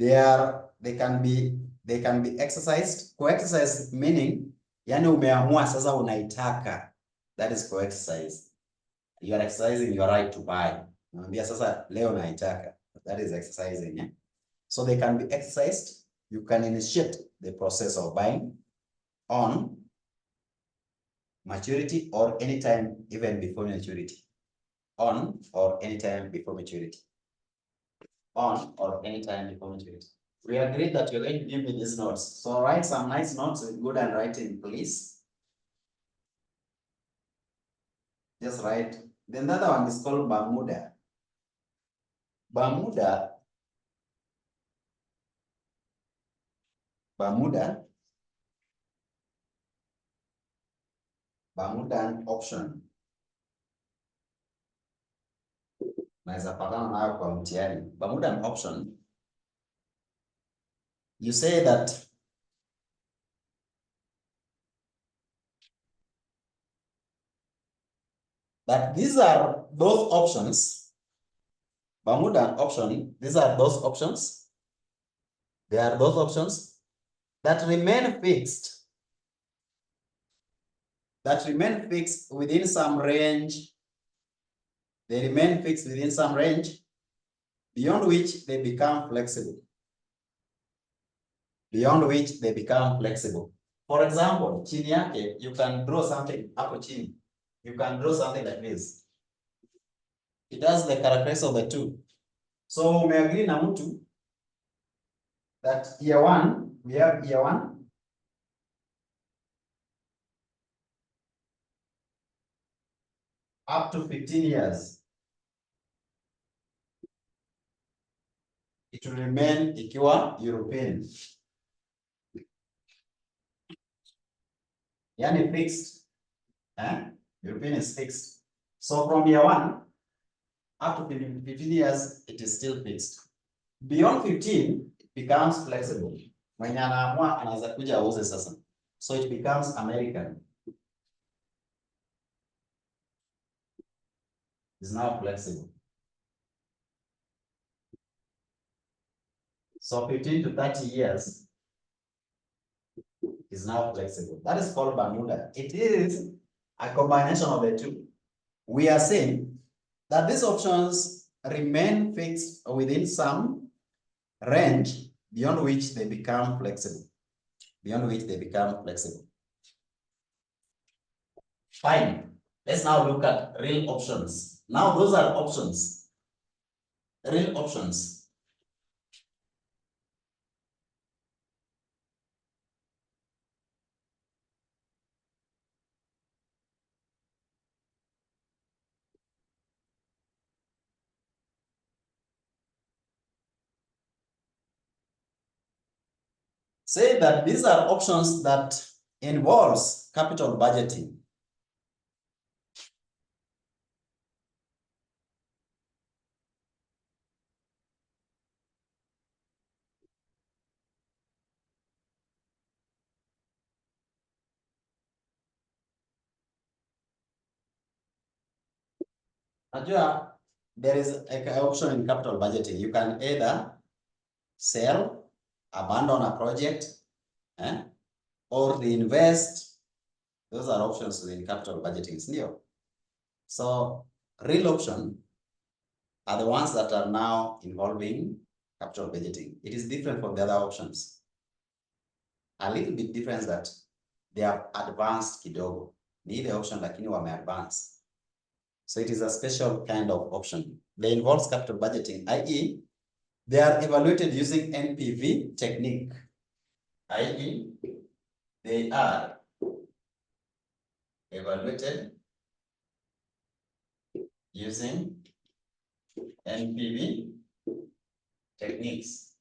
they can be exercised. Co-exercise meaning, yani umeamua sasa unaitaka. That is co-exercise. You are exercising your right to buy. Naambia sasa leo naitaka. That is exercising. Yeah? So they can be exercised. You can initiate the process of buying on maturity or anytime even before maturity. On or anytime before maturity. On or anytime before maturity. We agreed that you're going to give me these notes. So write some nice notes with good handwriting, please. Just write. Then the other one is called Bermuda. Bermuda Bermudan option. Naweza patana nayo kwa mtihani. Bermudan option. You say that these are those options. Bermudan option, these are those options. They are those options that remain fixed. That remain fixed within some range. They remain fixed within some range beyond which they become flexible. Beyond which they become flexible. For example, chini yake, you can draw something hapo chini. You can draw something like this. It has the characteristics of the two. So we agree na mtu that year one, we have year one. Up to 15 years. It will remain ikiwa European. Yani fixed. European is fixed. So from year one, up to 15 years, it is still fixed. Beyond 15, it becomes flexible. Mwenye anaamua anaweza kuja auze sasa. So it becomes American. It's now flexible. So 15 to 30 years is now flexible. That is called Bermuda. It is a combination of the two. We are saying that these options remain fixed within some range beyond which they become flexible. Beyond which they become flexible. Fine. Let's now look at real options. Now those are options. Real options. Say that these are options that involves capital budgeting. Najua there is an option in capital budgeting. You can either sell, abandon a project, or reinvest. Those are options in capital budgeting. So real option are the ones that are now involving capital budgeting. It is different from the other options. A little bit different that they are advanced kidogo. Ni ile option lakini wame advance. So it is a special kind of option. They involves capital budgeting, i.e. they are evaluated using NPV technique, i.e. they are evaluated using NPV techniques.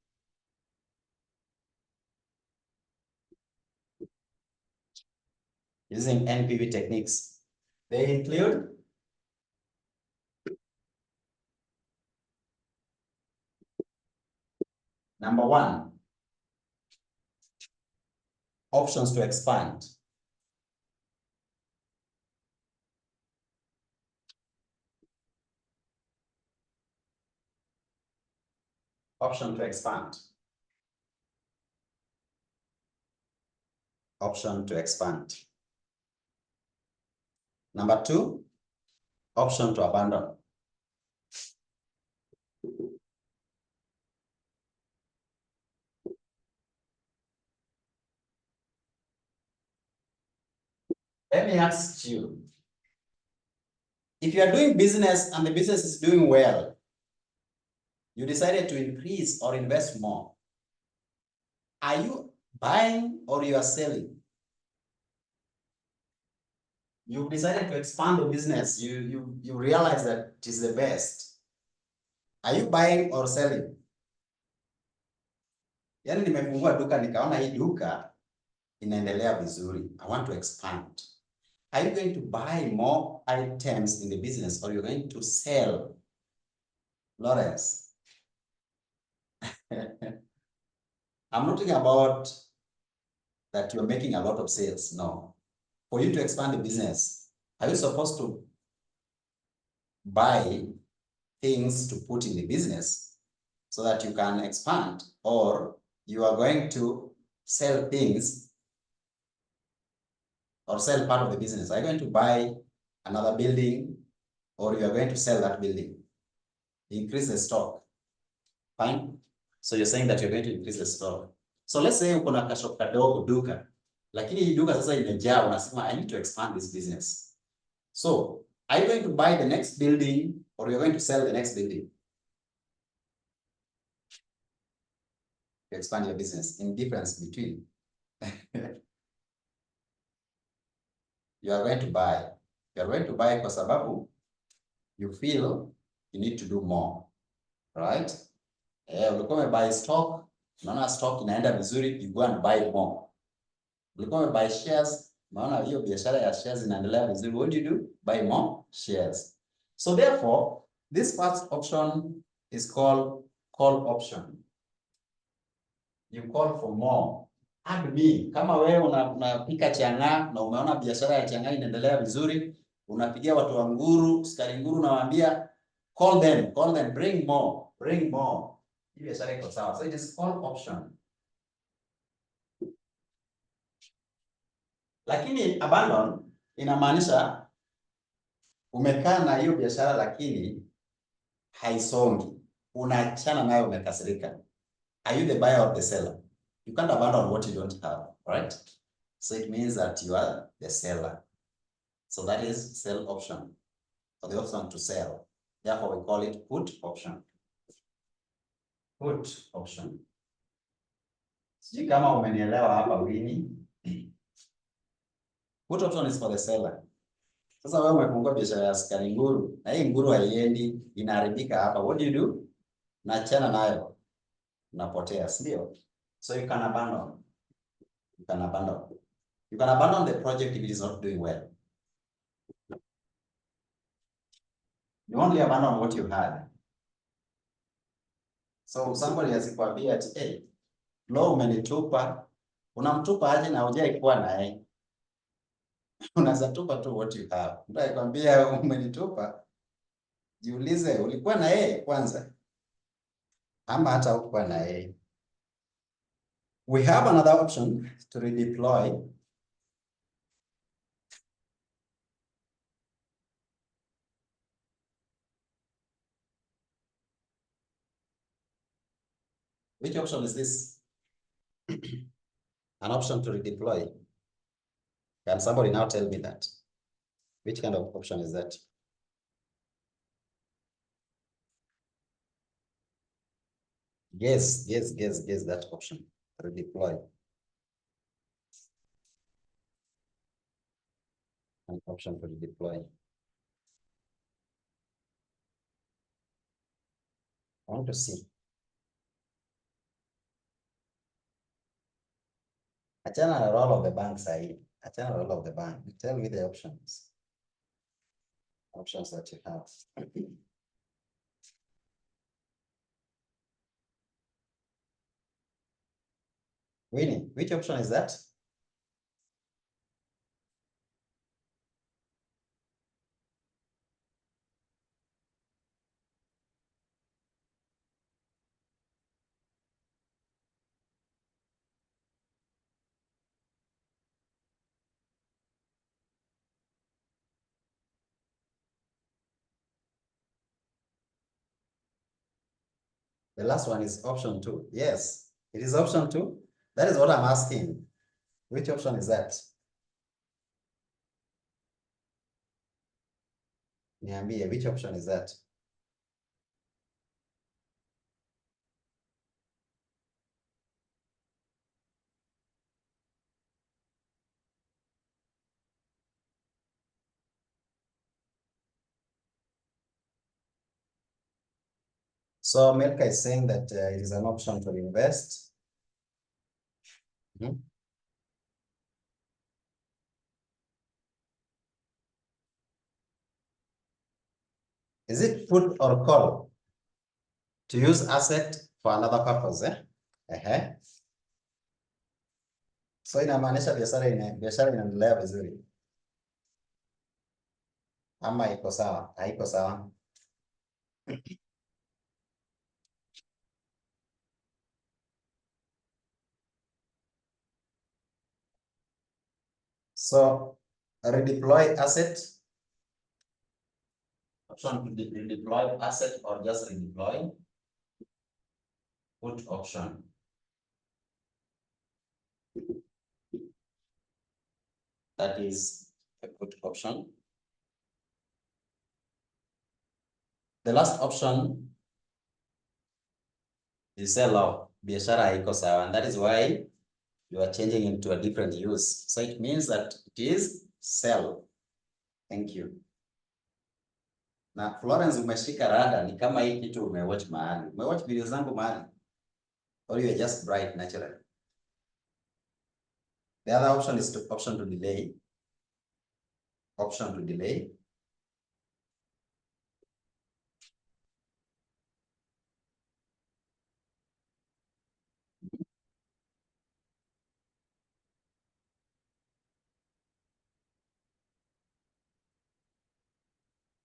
Using NPV techniques. They include number one, options to expand. Option to expand. option to expand. Number 2, option to abandon. Let me ask you, if you are doing business and the business is doing well, you decided to increase or invest more, are you buying or you are selling? You've decided to expand the business. You realize that it is the best. Are you buying or selling? Yani nimefungua duka nikaona hii duka inaendelea vizuri. I want to expand. Are you going to buy more items in the business or you're going to sell? Lawrence. I'm not talking about that you're making a lot of sales. No. For you to expand the business, are you supposed to buy things to put in the business so that you can expand, or you are going to sell things or sell part of the business? Are you going to buy another building or you are going to sell that building? Increase the stock. Fine. So you're saying that you're going to increase the stock. So let's say uko na kashop kadogo duka, lakini hii duka sasa imejaa, unasema I need to expand this business. So are you going to buy the next building or you're going to sell the next building? To expand your business, in difference between. You are going to buy. You are going to buy kwa sababu you feel you need to do more, right? Ulikuwa umebuy stock, unaona stock inaenda vizuri, you go and buy more. Ulikuwa umebuy shares, unaona hiyo biashara ya shares inaendelea vizuri, what do you do? Buy more shares. So therefore, this first option is called call option. You call for more. Add me. Kama wewe unapika chang'aa na umeona biashara ya chang'aa inaendelea vizuri, unapigia watu wa nguru, sukari nguru, unawaambia call them, bring more. Hii biashara iko sawa. So it is call option. Lakini abandon inamaanisha umekaa na hiyo biashara lakini haisongi. Unaachana nayo, umekasirika. Are you the buyer or the seller? You can't abandon what you don't have, right? So it means that you are the seller. So that is sell option, or the option to sell. Therefore, we call it put option. Put option. Sijui kama umenielewa hapa Winnie. Put option is for the seller. Sasa wewe umefungua biashara ya sukari nguru, na hii nguru haiendi, inaharibika hapa. What do you do? Naachana nayo. Unapotea, si ndio? So you can abandon. You can abandon the project if it is not doing well. You only abandon what you had. So somebody asikwambia ati hey, lo umenitupa, unamtupa aje na hujai kuwa naye? Unaweza tupa tu what you have. Mtu akikwambia umenitupa, jiulize ulikuwa na yeye kwanza ama hata hukuwa na yeye. We have another option to redeploy. Which option is this? An option to redeploy. Can somebody now tell me that? Which kind of option is that? Guess that option. Redeploy. An option to redeploy. I want to see. Achana na role of the bank side. Achana role of the bank. Tell me the options. Options that you have. Winnie, which option is that? The last one is option 2. Yes, it is option 2. That is what I'm asking. Which option is that? Niambie, which option is that? So Milka is saying that it is an option to invest. Mhm. Is it put or call? To use asset for another purpose, eh? So inamaanisha biashara inaendelea vizuri ama iko sawa? Haiko sawa. So redeploy asset, option to redeploy asset or just redeploy. Put option. That is a put option. The last option is sell off. Biashara haiko sawa, and that is why you are changing into a different use. So it means that it is sell. Thank you. Na Florence, umeshika rada, ni kama hii kitu umewatch mahali. Umewatch video zangu mahali? Or you are just bright naturally? The other option is option to delay. Option to delay.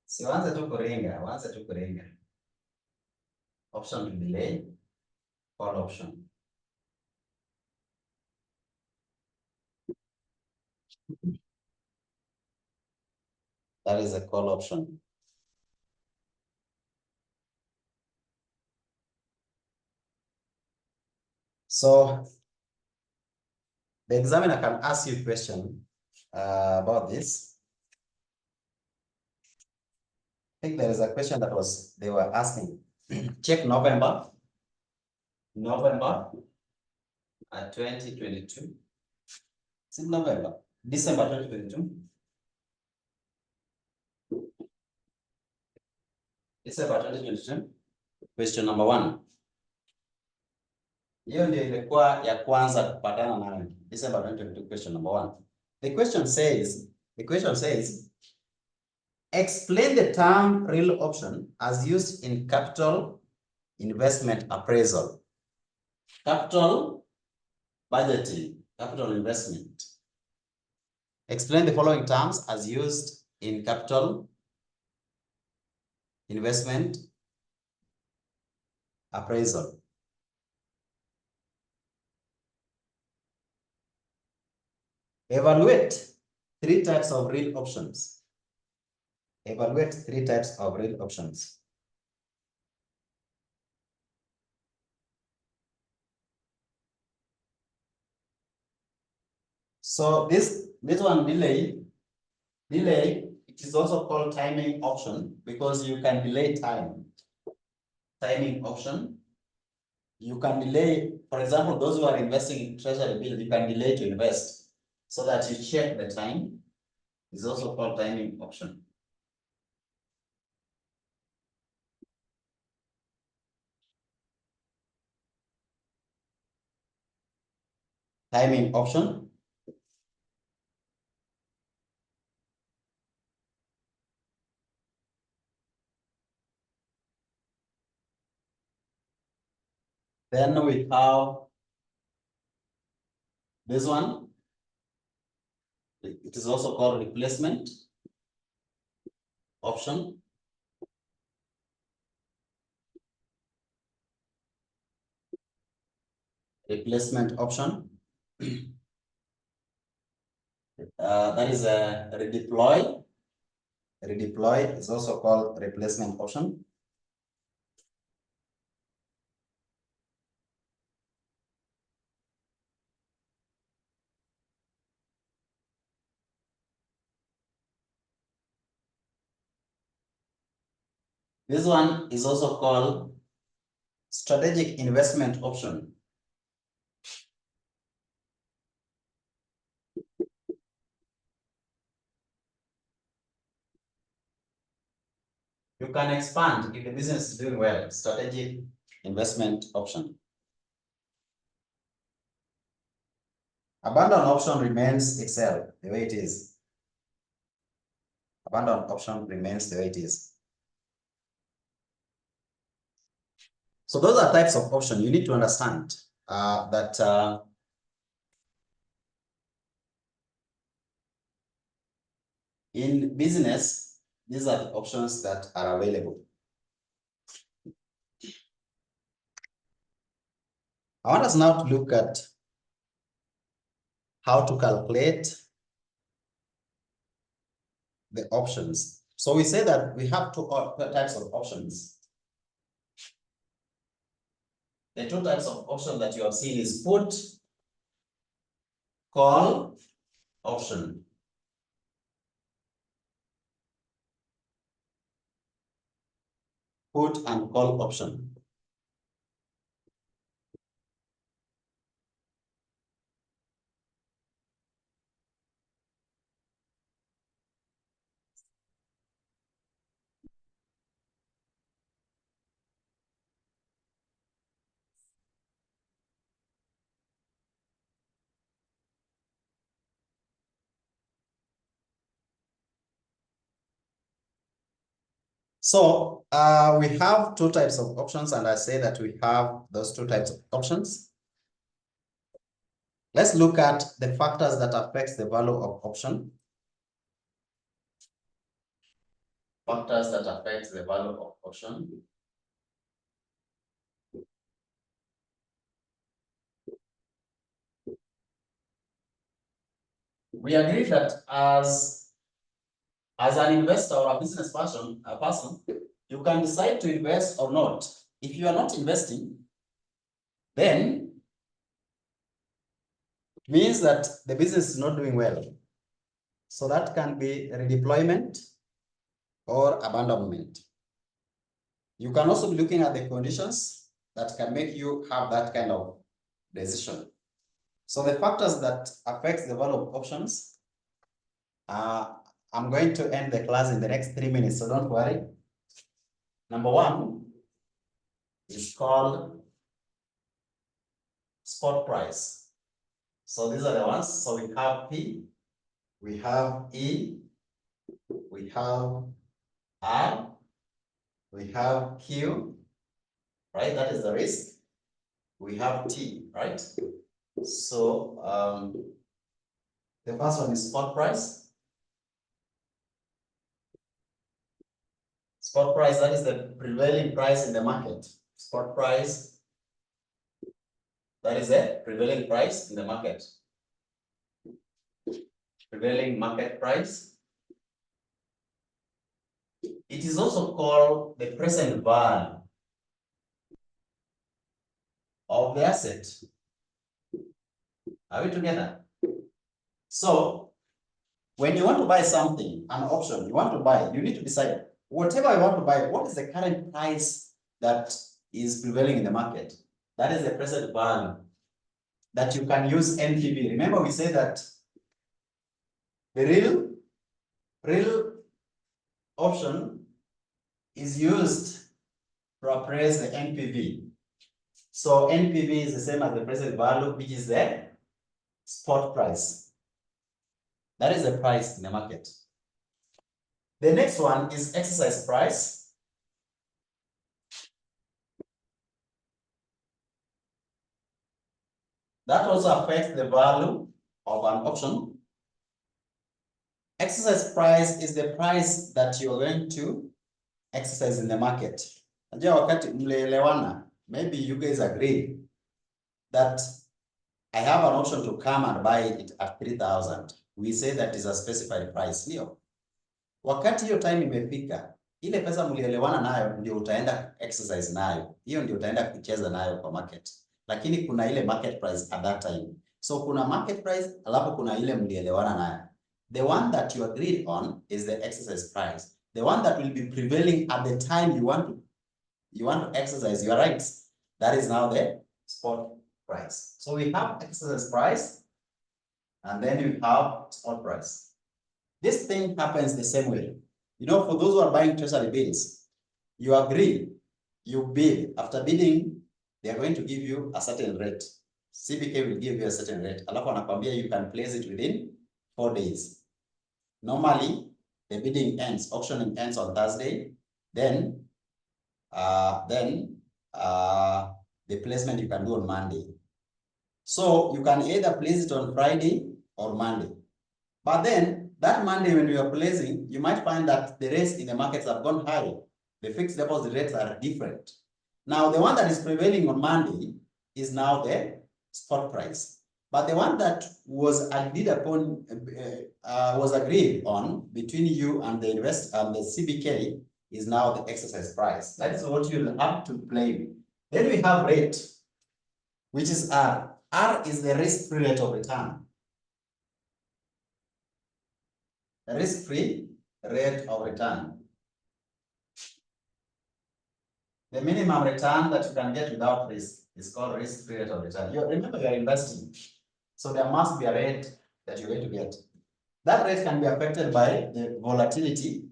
Si waanze tu kuringa, waanze tu kuringa. Option to delay, call option. That is a call option. So the examiner can ask you a question about this. I think there is a question that they were asking. Check November 2022. Is it November? December 2022. December 2022. Question number 1. Hiyo ndio ilikuwa ya kwanza kupatana nayo. December 2022, question number 1. The question says, explain the term real option as used in capital investment appraisal. Capital budgeting, capital investment. Explain the following terms as used in capital investment appraisal. Evaluate 3 types of real options. Evaluate 3 types of real options. So this one delay, it is also called timing option because you can delay time. Timing option. You can delay, for example, those who are investing in treasury bills, you can delay to invest so that you check the time. It's also called timing option. Timing option. Then we have this one. It is also called replacement option. Replacement option. That is a redeploy. Redeploy is also called replacement option. This one is also called strategic investment option. You can expand if the business is doing well. Strategic investment option. Abandon option remains Excel the way it is. Abandon option remains the way it is. So those are types of option. You need to understand that in business, these are the options that are available. I want us now to look at how to calculate the options. So we say that we have two types of options. The two types of option that you have seen is put, call option. Put and call option. So we have two types of options, and I say that we have those two types of options. Let's look at the factors that affect the value of option. Factors that affect the value of option. We agree that as an investor or a business person, you can decide to invest or not. If you are not investing, then it means that the business is not doing well. So that can be redeployment or abandonment. You can also be looking at the conditions that can make you have that kind of decision. So the factors that affect the value of options, I'm going to end the class in the next 3 minutes, so don't worry. Number one is called spot price. So these are the ones. So we have P, we have E, we have R, we have Q, right? That is the risk. We have T, right? So the first one is spot price. Spot price, that is the prevailing price in the market. Spot price, that is the prevailing price in the market. Prevailing market price. It is also called the present value of the asset. Are we together? So when you want to buy something, an option, you want to buy, you need to decide whatever you want to buy, what is the current price that is prevailing in the market? That is the present value that you can use NPV. Remember, we say that the real option is used to appraise the NPV. So NPV is the same as the present value, which is the spot price. That is the price in the market. The next one is exercise price. That also affects the value of an option. Exercise price is the price that you're going to exercise in the market. Maybe you guys agree that I have an option to come and buy it at 3,000. We say that is a specified price. Ndio. Wakati hiyo time imefika, ile pesa mlielewana nayo ndio utaenda exercise nayo. Hiyo ndio utaenda kucheza nayo kwa market. Lakini kuna ile market price at that time. So kuna market price, alafu kuna ile mlielewana nayo. The one that you agreed on is the exercise price. the one that will be prevailing at the time you want to exercise your rights. That is now the spot price. So we have exercise price, and then we have spot price. This thing happens the same way. You know, for those who are buying treasury bills, you agree, you bid. After bidding, they are going to give you a certain rate. CBK will give you a certain rate. Alafu anakwambia you can place it within 4 days. Normally, the bidding ends, auctioning ends on Thursday. Then the placement you can do on Monday. So you can either place it on Friday or Monday. But then that Monday when you are placing, you might find that the rates in the markets have gone high. The fixed deposit rates are different. Now the one that is prevailing on Monday is now the spot price. But the one that was agreed upon, was agreed on between you and the CBK is now the exercise price. That is what you'll have to play with. Then we have rate, which is R. R is the risk-free rate of return. The risk-free rate of return. The minimum return that you can get without risk is called risk-free rate of return. Remember, you're investing. So there must be a rate that you're going to get. That rate can be affected by the volatility.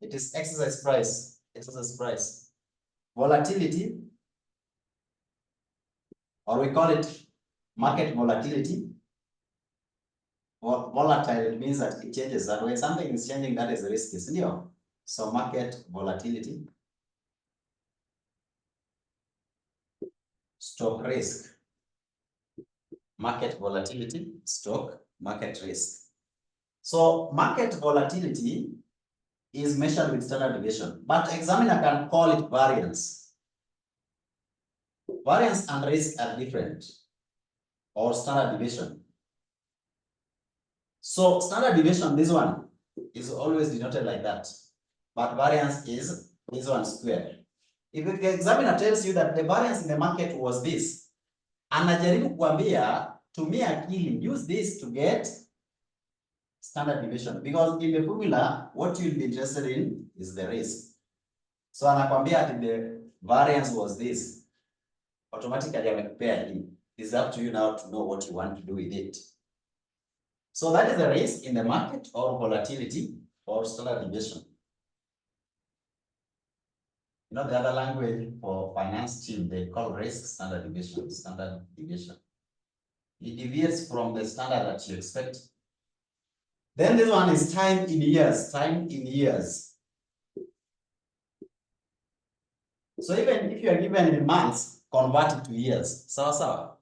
It is exercise price. Volatility, or we call it market volatility. Volatile, it means that it changes. That when something is changing, that is risky, isn't it? So market volatility, stock risk. Market volatility, stock, market risk. So market volatility is measured with standard deviation, but examiner can call it variance. Variance and risk are different, or standard deviation. So standard deviation, this one, is always denoted like that, but variance is this one squared. If the examiner tells you that the variance in the market was this, anajaribu kuambia tumia akili, use this to get standard deviation, because in the formula, what you'll be interested in is the risk. So anakwambia that the variance was this, automatically amekupea hii. It's up to you now to know what you want to do with it. So that is the risk in the market, or volatility, or standard deviation. You know, the other language for finance team, they call risk standard deviation, It deviates from the standard that you expect. Then this one is time in years, So even if you are given in months, convert it to years. Sawa.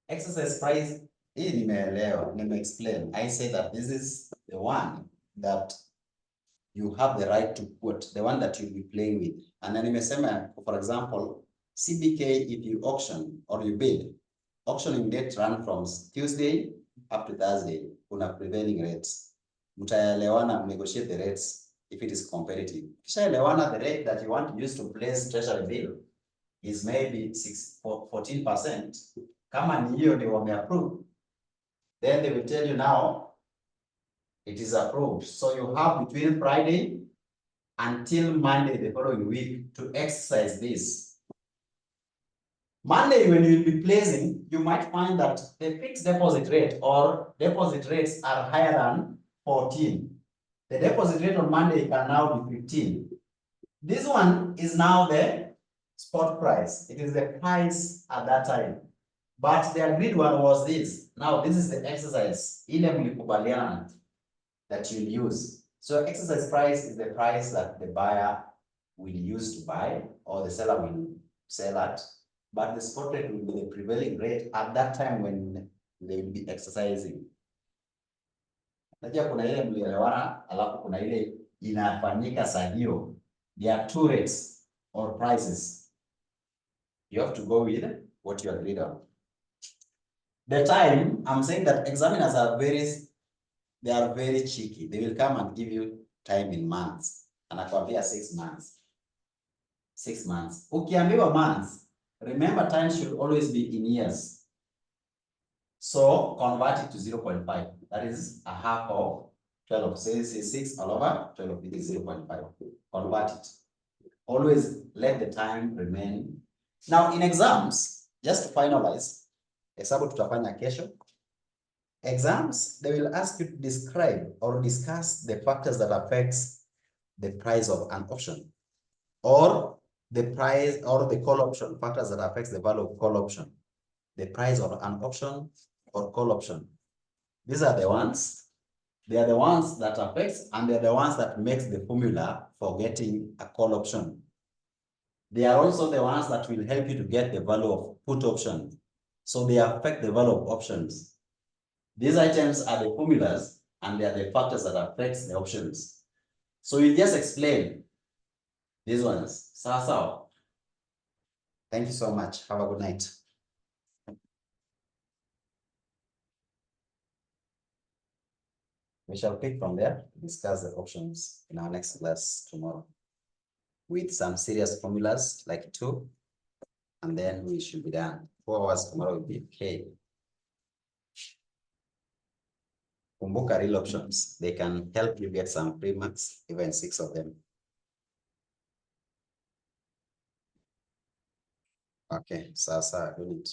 Exercise price, hii nimeelewa, explain. I say that this is the one that you have the right to put, the one that you'll be playing with. And then nimesema, for example, CBK, if you auction or you bid, auctioning date run from Tuesday up to Thursday, kuna prevailing rates. Mtaelewana, negotiate the rates if it is competitive. Kishaelewana, the rate that you want to use to place treasury bill is maybe 14%. Kama ni hiyo ndio wameapprove, then they will tell you now it is approved. So you have between Friday until Monday the following week to exercise this. Monday, when you will be placing, you might find that the fixed deposit rate or deposit rates are higher than 14. The deposit rate on Monday can now be 15. This one is now the spot price. It is the price at that time. But the agreed one was this. Now this is the exercise. Ile mlikubaliana that you'll use. So exercise price is the price that the buyer will use to buy, or the seller will sell at. But the spot rate will be the prevailing rate at that time when they will be exercising. Najua kuna ile mlielewana, alafu kuna ile inafanyika saa hiyo. There are two rates or prices. You have to go with what you agreed on. The time, I'm saying that examiners are very cheeky. They will come and give you time in months. Anakwambia 6 months. 6 months. Ukiambiwa months, remember time should always be in years. So convert it to 0.5. That is a half of 12. Say 6 all over 12, it is 0.5. Convert it. Always let the time remain. Now in exams, just to finalize, hesabu tutafanya kesho. Exams, they will ask you to describe or discuss the factors that affects the price of an option, or the price or the call option, factors that affects the value of call option, the price of an option or call option. These are the ones, they are the ones that affects, and they're the ones that makes the formula for getting a call option. They are also the ones that will help you to get the value of put option. So they affect the value of options. These items are the formulas and they are the factors that affect the options. So we just explain these ones. Sawa. Thank you so much. Have a good night. We shall pick from there to discuss the options in our next class tomorrow with some serious formulas like 2, and then we should be done. 4 hours tomorrow will be okay. Kumbuka real options, they can help you get some pre-max, even 6 of them. Okay, sasa, good.